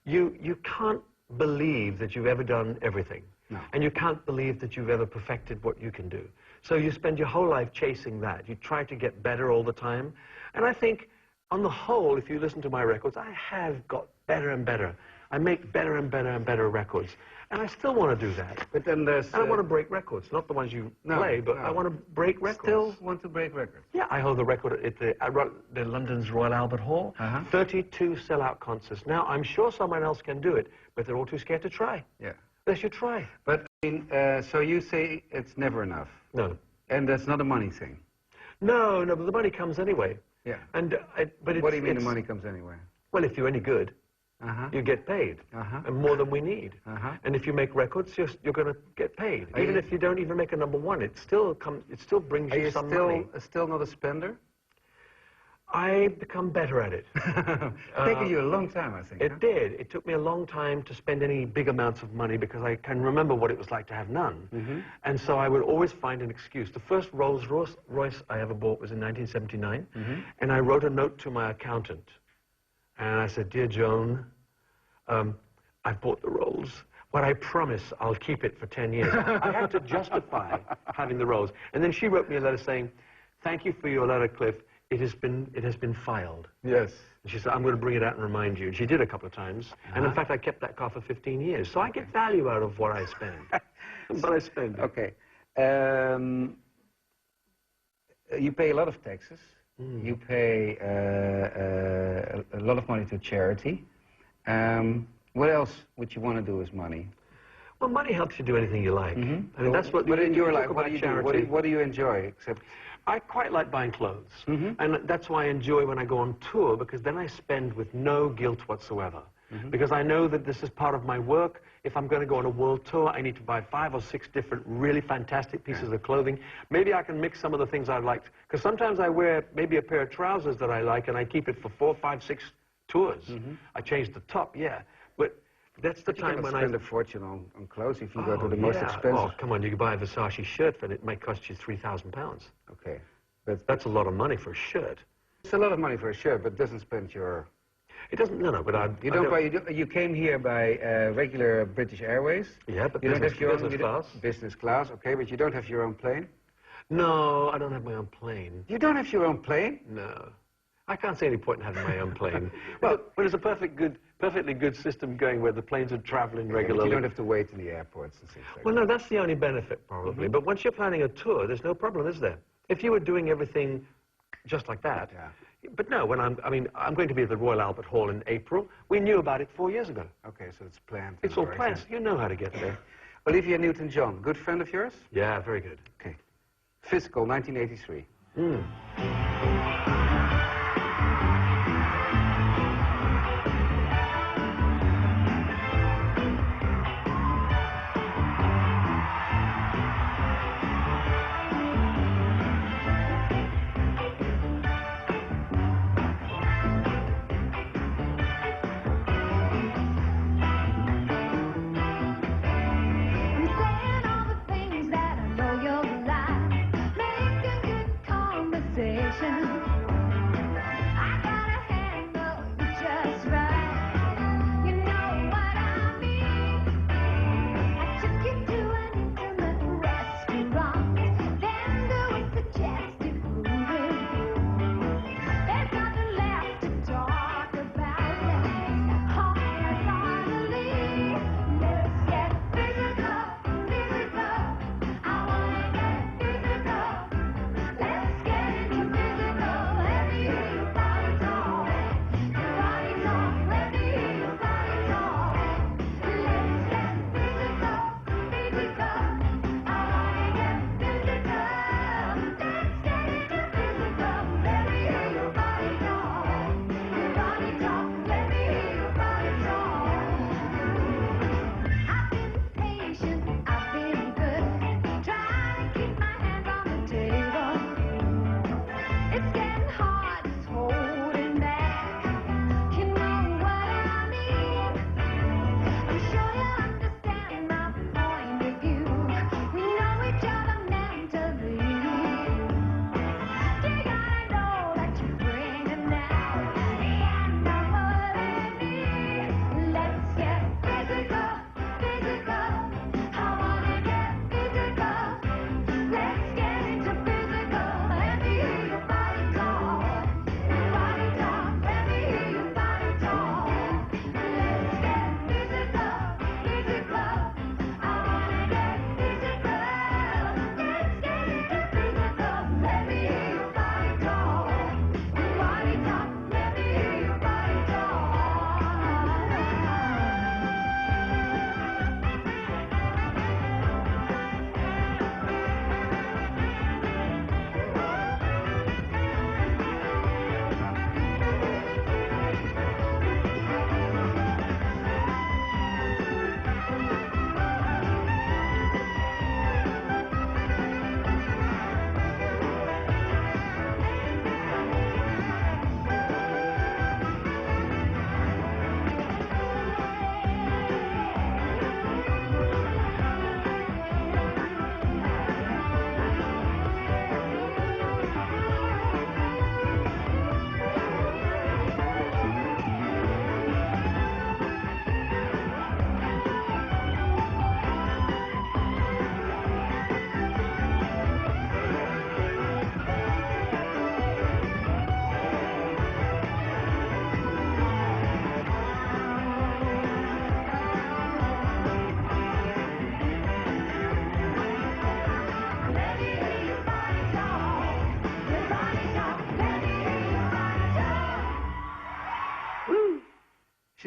You can't believe that you've ever done everything. No. And you can't believe that you've ever perfected what you can do. So you spend your whole life chasing that. You try to get better all the time. And I think, on the whole, if you listen to my records, I have got better and better. I make better and better and better records. And I still want to do that. But then there's... I want to break records. Not the ones you play, but I want to break records. Still want to break records? Yeah, I hold the record at the London's Royal Albert Hall. 32 sellout concerts. Now, I'm sure someone else can do it, but they're all too scared to try. Yeah. They should try. But, I mean, so you say it's never enough? No. And that's not a money thing? No, but the money comes anyway. Yeah. And, but it's, what do you mean the money comes anyway? Well, if you're any good, you get paid, and more than we need. And if you make records, you're going to get paid. Even if you don't even make a #1, it still brings you some money. Are you still not a spender? I become better at it. Taken you a long time, I think. It did. It took me a long time to spend any big amounts of money because I can remember what it was like to have none. And so I would always find an excuse. The first Rolls Royce I ever bought was in 1979, and I wrote a note to my accountant. And I said, "Dear Joan, I've bought the Rolls, but I promise I'll keep it for 10 years. I had to justify having the Rolls. And then she wrote me a letter saying, "Thank you for your letter, Cliff. It has been filed." Yes. And she said, "I'm going to bring it out and remind you." And she did a couple of times. And in fact, I kept that car for 15 years. So I get value out of what I spend. But I spend it. Okay. You pay a lot of taxes. You pay a lot of money to charity. What else would you want to do with money? Well, money helps you do anything you like. I mean, that's what. But in your life, what do you do? What do you enjoy? Except, I quite like buying clothes, and that's why I enjoy when I go on tour, because then I spend with no guilt whatsoever. Because I know that this is part of my work. If I'm going to go on a world tour, I need to buy 5 or 6 different really fantastic pieces of clothing. Maybe I can mix some of the things I liked. Because sometimes I wear maybe a pair of trousers that I like, and I keep it for 4, 5, 6 tours. I change the top, but that's the time when I spend a fortune on clothes if you go to the most expensive. Oh, come on, you can buy a Versace shirt, but it might cost you £3,000. Okay. That's a lot of money for a shirt. It's a lot of money for a shirt, but it doesn't spend your... It doesn't, no, but you came here by regular British Airways. Yeah, but you don't have your business class. Business class, okay, but you don't have your own plane? No, I don't have my own plane. You don't have your own plane? No. I can't see any point in having my own plane. Well, when there's a perfectly good system going where the planes are traveling regularly. But you don't have to wait in the airports and things like that. Well, no, that's the only benefit, probably. But once you're planning a tour, there's no problem, is there? If you were doing everything just like that. But no, when I'm going to be at the Royal Albert Hall in April. We knew about it 4 years ago. Okay, so it's planned. It's all planned. So you know how to get there. Olivia Newton-John, good friend of yours? Yeah, very good. Okay. Physical, 1983. Saying all the things that I know you'll like, making good conversation.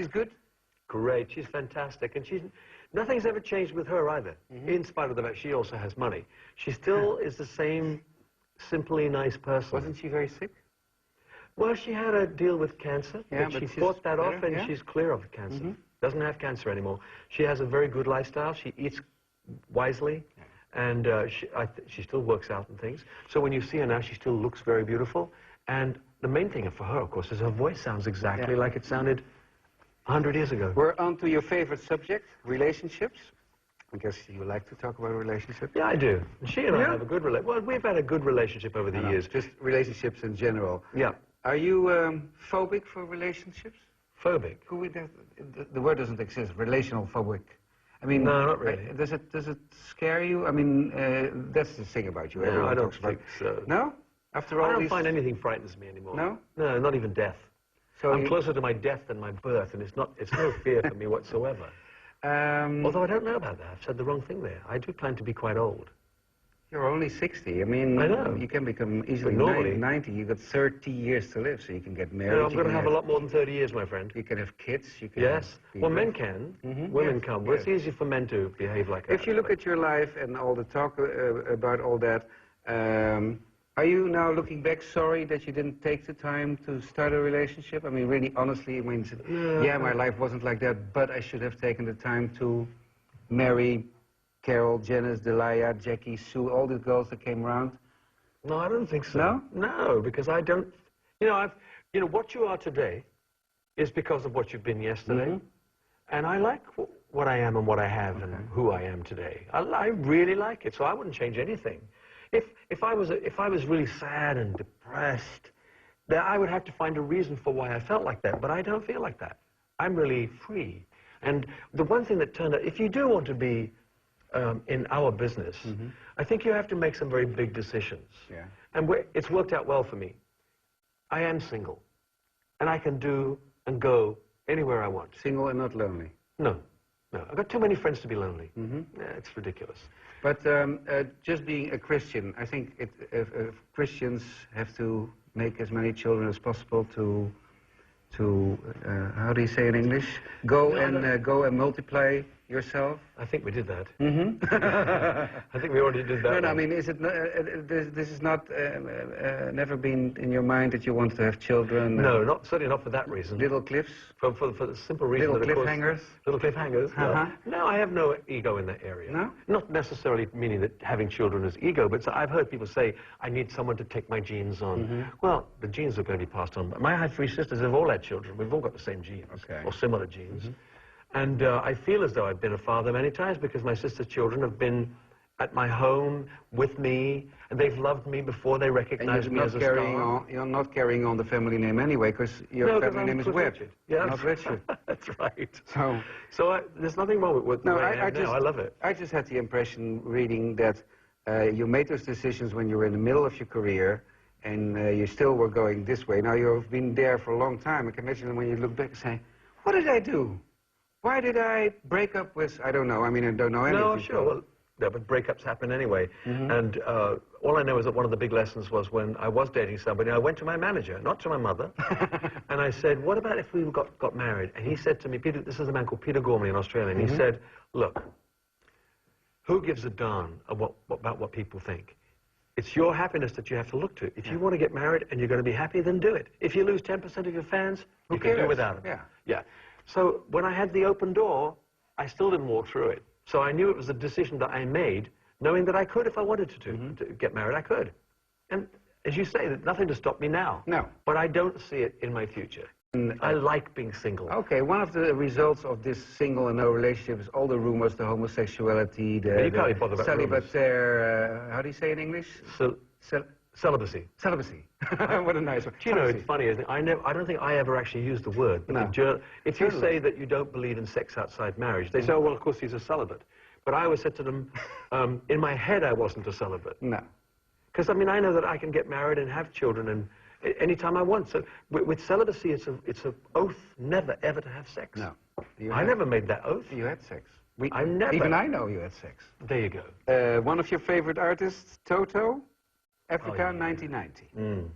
She's good? Great, she's fantastic, and nothing's ever changed with her either, in spite of the fact she also has money. She still is the same simply nice person. Wasn't she very sick? Well, she had a deal with cancer, but she fought that off, and she's clear of cancer. Doesn't have cancer anymore. She has a very good lifestyle. She eats wisely, and she still works out and things. So when you see her now, she still looks very beautiful. And the main thing for her, of course, is her voice sounds exactly like it sounded 100 years ago. We're on to your favorite subject, relationships. I guess you like to talk about relationships? Yeah, I do. She and I have a good relationship. Well, we've had a good relationship over the years. Just relationships in general. Yeah. Are you phobic for relationships? Phobic? The word doesn't exist, relational phobic. I mean, no, not really. Does it scare you? I mean, that's the thing about you. No, I don't think so. No? After all I don't find anything frightens me anymore. No? No, not even death. So I'm closer to my death than my birth, and it's no fear for me whatsoever. Although I don't know about that. I've said the wrong thing there. I do plan to be quite old. You're only 60. I mean, I know. You can become easily 90. You've got 30 years to live, so you can get married. No, I'm going to have a lot more than 30 years, my friend. You can have kids. You can yes. Well, men can. Women can't. Well, it's easy for men to behave like that. If you look at your life and all the talk about all that, are you now looking back sorry that you didn't take the time to start a relationship? I mean, really, honestly, I mean, yeah, my life wasn't like that, but I should have taken the time to marry Carol, Janice, Delia, Jackie, Sue, all the girls that came around. No, I don't think so. No? No, because I don't, what you are today is because of what you've been yesterday. And I like what I am and what I have and who I am today. I really like it, so I wouldn't change anything. If I was really sad and depressed, then I would have to find a reason for why I felt like that, but I don't feel like that. I'm really free. And the one thing that turned out, if you do want to be in our business, I think you have to make some very big decisions. Yeah. And it's worked out well for me. I am single, and I can do and go anywhere I want. Single and not lonely? No. No, I've got too many friends to be lonely. It's ridiculous. But just being a Christian, I think if Christians have to make as many children as possible to how do you say in English? Go and multiply yourself. I think we did that. I think we already did that. No, I mean, is it this is not never been in your mind that you want to have children? No, certainly not for that reason. Little cliffs? For the simple reason that, cliffhangers? Little cliffhangers. No, I have no ego in that area. No? Not necessarily meaning that having children is ego, but I've heard people say, I need someone to take my genes on. Well, the genes are going to be passed on. I had 3 sisters who've all had children. We've all got the same genes, or similar genes. And I feel as though I've been a father many times because my sister's children have been at my home with me, and they've loved me before they recognized me as a star. You're not carrying on the family name anyway, because your family name is Webb. Yeah, not Richard. That's right. So there's nothing wrong with the way I am now. I love it. I just had the impression reading that you made those decisions when you were in the middle of your career, and you still were going this way. Now you've been there for a long time. I can imagine when you look back and say, what did I do? Why did I break up with, I don't know, I mean, I don't know anything. No, sure, well, no, but breakups happen anyway. And all I know is that one of the big lessons was when I was dating somebody, I went to my manager, not to my mother, and I said, what about if we got married? And he said to me, Peter, this is a man called Peter Gormley in Australia, and he said, look, who gives a darn about what people think? It's your happiness that you have to look to. If you want to get married and you're going to be happy, then do it. If you lose 10% of your fans, you can do without them. Yeah. So when I had the open door, I still didn't walk through it. So I knew it was a decision that I made, knowing that I could, if I wanted to get married, I could. And as you say, there's nothing to stop me now. No. But I don't see it in my future. I like being single. Okay, one of the results of this single and no relationship is all the rumors, the homosexuality, the celibataire, how do you say in English? Celibacy. Celibacy. What a nice one. Do you know, it's funny, isn't it? I don't think I ever actually used the word. But if you say that you don't believe in sex outside marriage, they say, oh, well, of course, he's a celibate. But I always said to them, in my head, I wasn't a celibate. No. Because, I mean, I know that I can get married and have children and anytime I want. So with celibacy, it's an oath never, ever to have sex. No. I never made that oath. You had sex. Even I know you had sex. There you go. One of your favorite artists, Toto? Africa, 1990.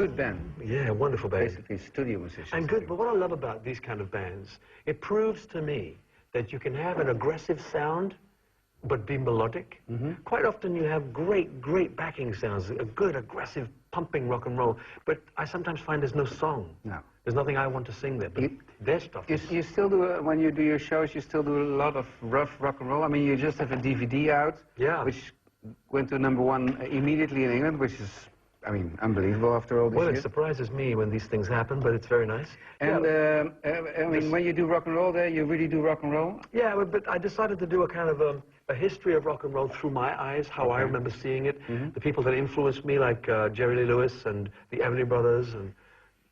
good band. Yeah, a wonderful band. Basically, studio musicians. And good, but what I love about these kind of bands, it proves to me that you can have an aggressive sound, but be melodic. Quite often you have great backing sounds, a good, aggressive, pumping rock and roll, but I sometimes find there's no song. No. There's nothing I want to sing there, but their stuff You still do, when you do your shows, you still do a lot of rough rock and roll? I mean, you just have a DVD out, which went to #1 immediately in England, which is, I mean, unbelievable after all this Well, years. it surprises me when these things happen, but it's very nice. And, I mean, when you do rock and roll there, you really do rock and roll? Yeah, but I decided to do a kind of a history of rock and roll through my eyes, how I remember seeing it. The people that influenced me, like Jerry Lee Lewis and the Everly Brothers and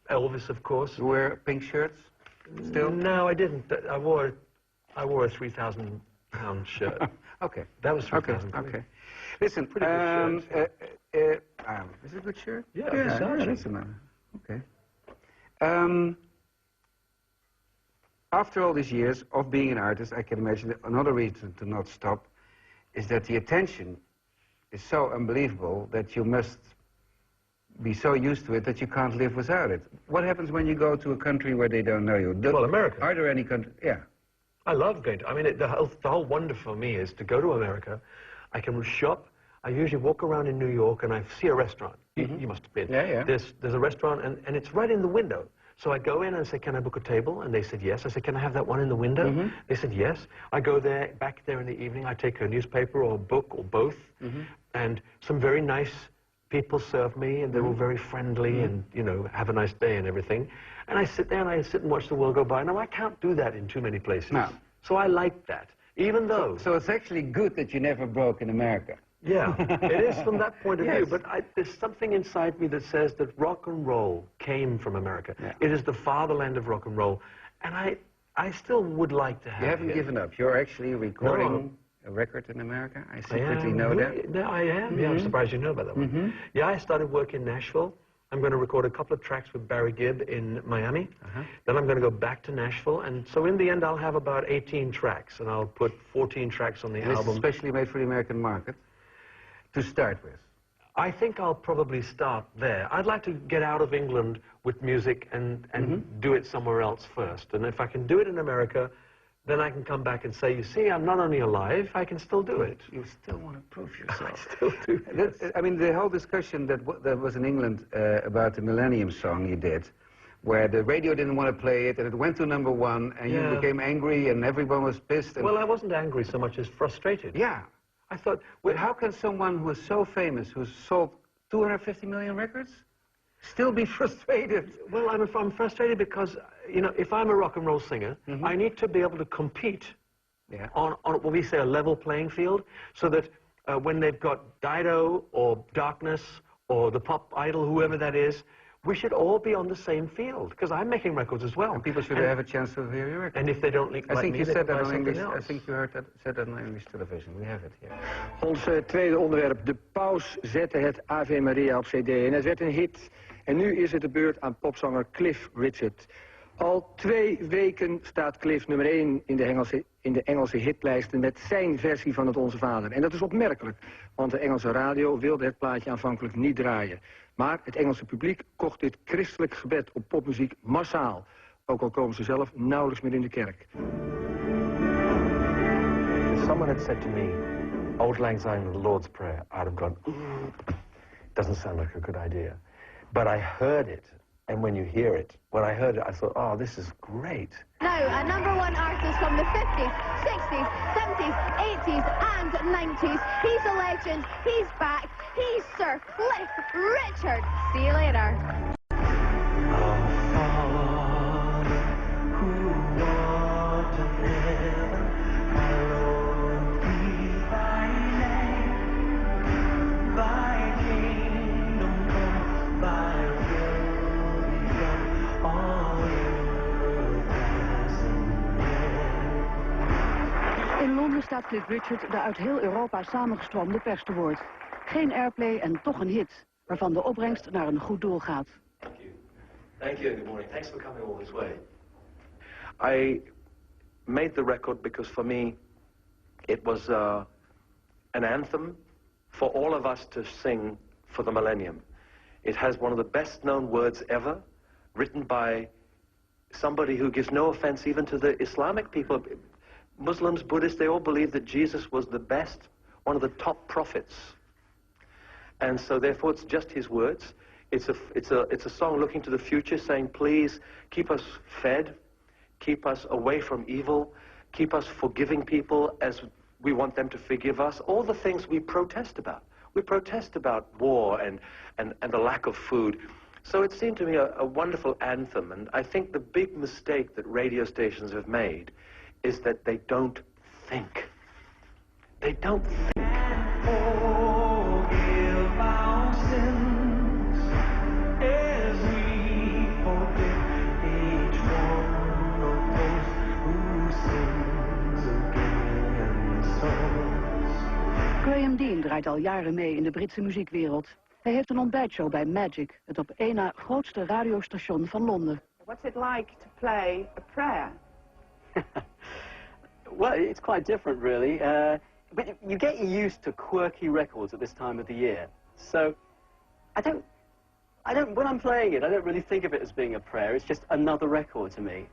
Elvis, of course. You wear pink shirts still? No, I didn't. I wore a 3,000-pound shirt. Okay. That was 3,000. Okay. Listen, Pretty good shirt. Is it a good shirt? Yeah, listen, okay. After all these years of being an artist, I can imagine that another reason to not stop is that the attention is so unbelievable that you must be so used to it that you can't live without it. What happens when you go to a country where they don't know you? Well, America. Are there any countries? Yeah. I love going to, I mean, the whole wonder for me is to go to America. I can shop. I usually walk around in New York and I see a restaurant. You must have been. Yeah. There's a restaurant and it's right in the window. So I go in and say, can I book a table? And they said yes. I said, can I have that one in the window? They said yes. I go there, back there in the evening. I take a newspaper or a book or both. And some very nice people serve me, and they're all very friendly and, you know, have a nice day and everything. And I sit there and I sit and watch the world go by. Now, I can't do that in too many places. No. So I like that, even though... So it's actually good that you never broke in America. Yeah, it is from that point of view, but there's something inside me that says that rock and roll came from America. Yeah. It is the fatherland of rock and roll, and I still would like to have it. You haven't given up. You're actually recording a record in America. I secretly know that. No, I am. Yeah, I'm surprised you know about that one. Yeah, I started work in Nashville. I'm going to record a couple of tracks with Barry Gibb in Miami. Then I'm going to go back to Nashville. And so in the end, I'll have about 18 tracks, and I'll put 14 tracks on the album. It's especially made for the American market, to start with. I think I'll probably start there. I'd like to get out of England with music and do it somewhere else first. And if I can do it in America, then I can come back and say, you see, I'm not only alive, I can still do it. You still want to prove yourself. I still do. I mean, the whole discussion that was in England about the Millennium song you did, where the radio didn't want to play it, and it went to #1, and you became angry, and everyone was pissed. And well, I wasn't angry so much as frustrated. Yeah. I thought, well, how can someone who is so famous, who's sold 250 million records, still be frustrated? Well, I'm frustrated because, you know, if I'm a rock and roll singer, I need to be able to compete on what we say a level playing field, so that when they've got Dido or Darkness or the Pop Idol, whoever that is, we should all be on the same field, because I'm making records as well. And people should have a chance to hear your record. And if they don't like I think me, you said that on English. I think you said that on English television. We have it here. Ons tweede onderwerp. De paus zette het Ave Maria op cd en het werd een hit. En nu is het de beurt aan popzanger Cliff Richard. Al 2 weken staat Cliff nummer 1 in de Engelse hitlijsten met zijn versie van het Onze Vader. En dat is opmerkelijk, want de Engelse radio wilde het plaatje aanvankelijk niet draaien. Maar het Engelse publiek kocht dit christelijk gebed op popmuziek massaal. Ook al komen ze zelf nauwelijks meer in de kerk. If someone had said to me, Auld Lang Syne of the Lord's Prayer, I'd have gone, doesn't sound like a good idea. But I heard it, and when you hear it, when I heard it, I thought, oh, this is great. Now, a #1 artist from the 50s, 60s, 70s, 80s, and 90s. He's a legend. He's back. He's Sir Cliff Richard. See you later. In Londen staat Cliff Richard de uit heel Europa samengestroomde pers te woord. Geen airplay en toch een hit, waarvan de opbrengst naar een goed doel gaat. Thank you. Thank you, good morning. Thanks for coming all this way. I made the record because for me it was an anthem for all of us to sing for the millennium. It has one of the best-known words ever, written by somebody who gives no offense even to the Islamic people. Muslims, Buddhists, they all believe that Jesus was the best, one of the top prophets. And so therefore it's just his words. It's a song looking to the future, saying, please keep us fed, keep us away from evil, keep us forgiving people as we want them to forgive us. All the things we protest about. We protest about war and the lack of food. So it seemed to me a wonderful anthem, and I think the big mistake that radio stations have made is that they don't think. They don't think. Forgive our sins as we forgive each one of those who sins against us. Graham Dean draait al jaren mee in de Britse muziekwereld. Hij heeft een ontbijtshow bij Magic, het op één na grootste radiostation van Londen. What's it like to play a prayer? Well, it's quite different, really. But you get used to quirky records at this time of the year. So, when I'm playing it, I don't really think of it as being a prayer. It's just another record to me.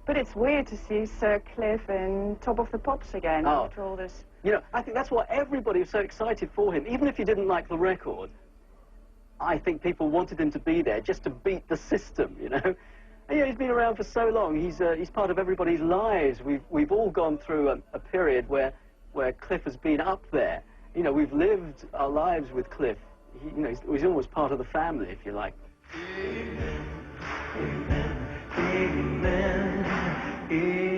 But it's weird to see Sir Cliff in Top of the Pops again after all this. You know, I think that's why everybody was so excited for him. Even if you didn't like the record, I think people wanted him to be there just to beat the system, you know. And, you know, he's been around for so long. He's part of everybody's lives. We've all gone through a period where Cliff has been up there. You know, we've lived our lives with Cliff. You know, he's almost part of the family, if you like. Amen, amen, amen,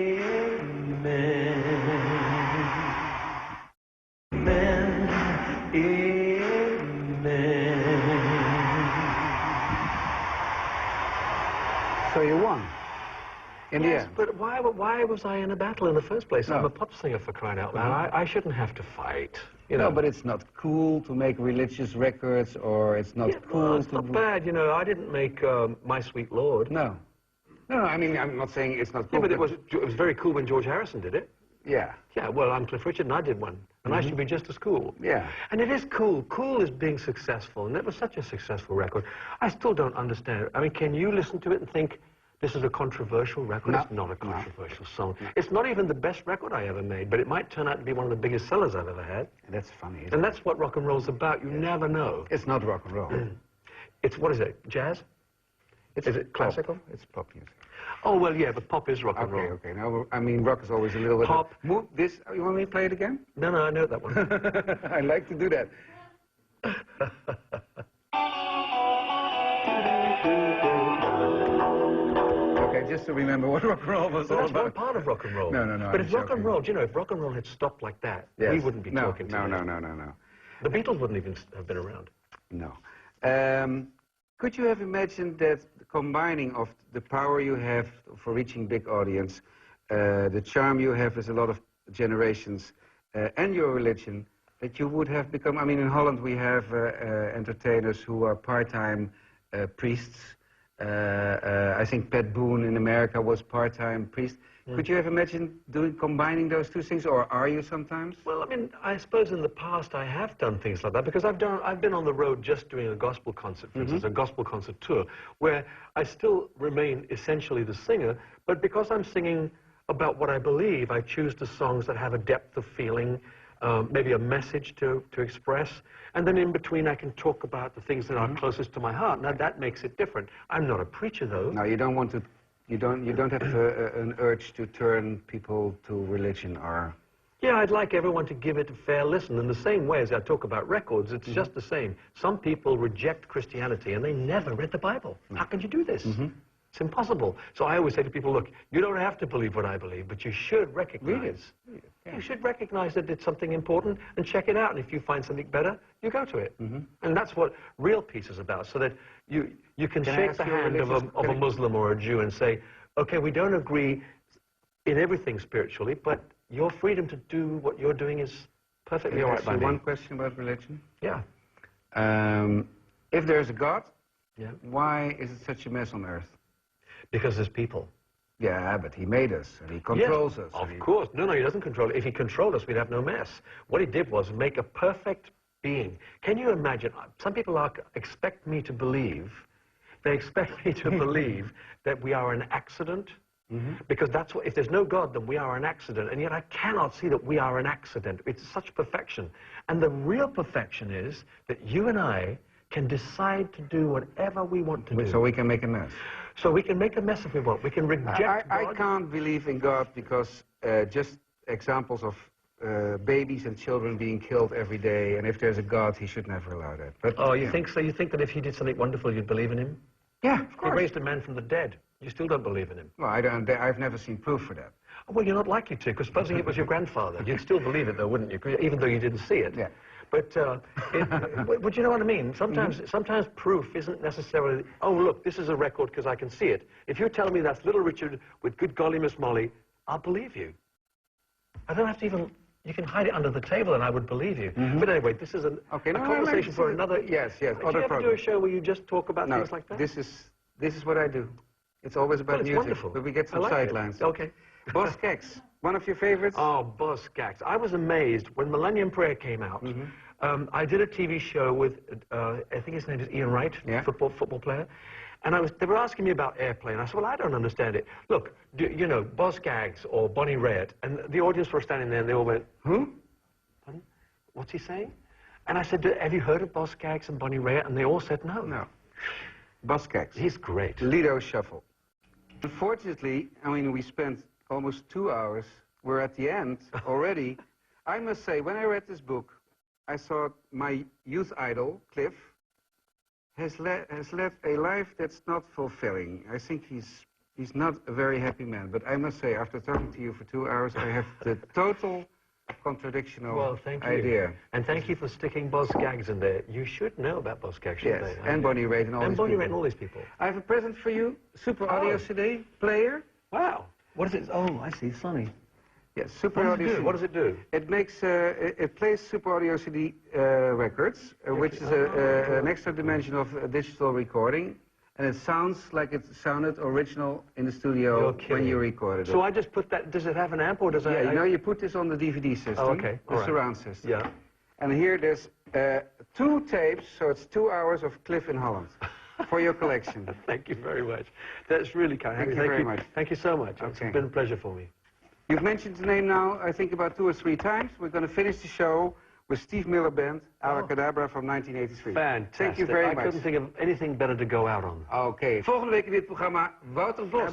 amen, amen. So you won. In the Yes, end. but why was I in a battle in the first place? No. I'm a pop singer, for crying out loud. I shouldn't have to fight. You know. No, but it's not cool to make religious records, or it's not cool well, it's to... not bad, you know. I didn't make My Sweet Lord. No. No, I mean, I'm not saying it's not cool. Yeah, but it was very cool when George Harrison did it. Yeah. Yeah, well, I'm Cliff Richard and I did one. And I should be just as cool. Yeah. And it is cool. Cool is being successful. And it was such a successful record. I still don't understand it. I mean, can you listen to it and think, this is a controversial record? No. It's not a controversial song. No. It's not even the best record I ever made, but it might turn out to be one of the biggest sellers I've ever had. That's funny. And that's what rock and roll's about. You never know. It's not rock and roll. It's, what is it, jazz? Is it classical? Pop. It's pop music. Oh, well, yeah, but pop is rock and roll. Okay. Now, I mean, rock is always a little bit... Pop. Move this... You want me to play it again? No, I know that one. I like to do that. Okay, just to remember what rock and roll was all That's about. one part of rock and roll. No. But if rock and roll, do you know, if rock and roll had stopped like that, we wouldn't be talking today. No. The Beatles wouldn't even have been around. No. Could you have imagined that the combining of the power you have for reaching big audience, the charm you have with a lot of generations, and your religion, that you would have become... I mean, in Holland we have entertainers who are part-time priests. I think Pat Boone in America was part-time priest. Could you have imagined combining those two things, or are you sometimes? Well, I mean, I suppose in the past I have done things like that, because I've been on the road just doing a gospel concert, for instance, a gospel concert tour, where I still remain essentially the singer, but because I'm singing about what I believe, I choose the songs that have a depth of feeling, maybe a message to express, and then in between I can talk about the things that are closest to my heart. Now that makes it different. I'm not a preacher, though. No, you don't want to... You don't have an urge to turn people to religion, or... Yeah, I'd like everyone to give it a fair listen. In the same way as I talk about records, it's just the same. Some people reject Christianity and they never read the Bible. How can you do this? It's impossible. So I always say to people, look, you don't have to believe what I believe, but you should recognize. You should recognize that it's something important and check it out. And if you find something better, you go to it. And that's what real peace is about, so that you can shake the hand of a Muslim or a Jew and say, okay, we don't agree in everything spiritually, but your freedom to do what you're doing is perfectly all right by me. One question about religion? Yeah. If there's a God, why is it such a mess on earth? Because there's people. Yeah, but he made us, and he controls us. Of course. No, he doesn't control it. If he controlled us, we'd have no mess. What he did was make a perfect being. Can you imagine? Some people expect me to believe, they expect me to believe that we are an accident, because that's what, if there's no God, then we are an accident, and yet I cannot see that we are an accident. It's such perfection. And the real perfection is that you and I can decide to do whatever we want to do. So we can make a mess. So we can make a mess if we want. We can reject God. I can't believe in God because just examples of babies and children being killed every day, and if there's a God, he should never allow that. But, oh, you think so? You think that if he did something wonderful, you'd believe in him? Yeah, of course. He raised a man from the dead. You still don't believe in him? Well, I've never seen proof for that. Oh, well, you're not likely to, because supposing it was your grandfather, you'd still believe it, though, wouldn't you? Even though you didn't see it. Yeah. But you know what I mean? Sometimes proof isn't necessarily, oh, look, this is a record because I can see it. If you're telling me that's Little Richard with Good Golly Miss Molly, I'll believe you. I don't have to even, you can hide it under the table and I would believe you. But anyway, this is a conversation for another... Yes, do you ever do a show where you just talk about things like that? this is what I do. It's always about music. Wonderful. But we get some sidelines. Okay. Boss Kex, one of your favorites? Oh, Boss Kex. I was amazed when Millennium Prayer came out. I did a TV show with, I think his name is Ian Wright, football player. And they were asking me about airplay, and I said, well, I don't understand it. Look, you know, Boz Scaggs or Bonnie Raitt, and the audience were standing there, and they all went, who? Pardon? What's he saying? And I said, have you heard of Boz Scaggs and Bonnie Raitt? And they all said no. No. Boz Scaggs. He's great. Lido Shuffle. Unfortunately, I mean, we spent almost 2 hours. We're at the end already. I must say, when I read this book, I thought my youth idol, Cliff, has led a life that's not fulfilling. I think he's not a very happy man. But I must say, after talking to you for 2 hours, I have the total contradictional idea. And thank you for sticking Boz Scaggs in there. You should know about Boz Scaggs. Yes, and Bonnie Raitt and all these people. And Bonnie Raitt and all these people. I have a present for you, Super Audio CD player. Wow. What is it? Oh, I see, Sonny. Yes, Super Audio CD. What does it do? It makes, it plays Super Audio CD records, which is an extra dimension of digital recording. And it sounds like it sounded original in the studio when you recorded it. So I just put that, does it have an amp or does it? Yeah, you know, you put this on the DVD system, the surround system. Yeah. And here there's 2 tapes, so it's 2 hours of Cliff in Holland for your collection. Thank you very much. That's really kind. Thank you very much. Thank you so much. It's been a pleasure for me. You've mentioned the name now, I think, about 2 or 3 times. We're going to finish the show with Steve Miller Band, Abracadabra from 1983. Fantastic. Thank you very much. I couldn't think of anything better to go out on. Okay. Volgende week in dit programma, Wouter Bos.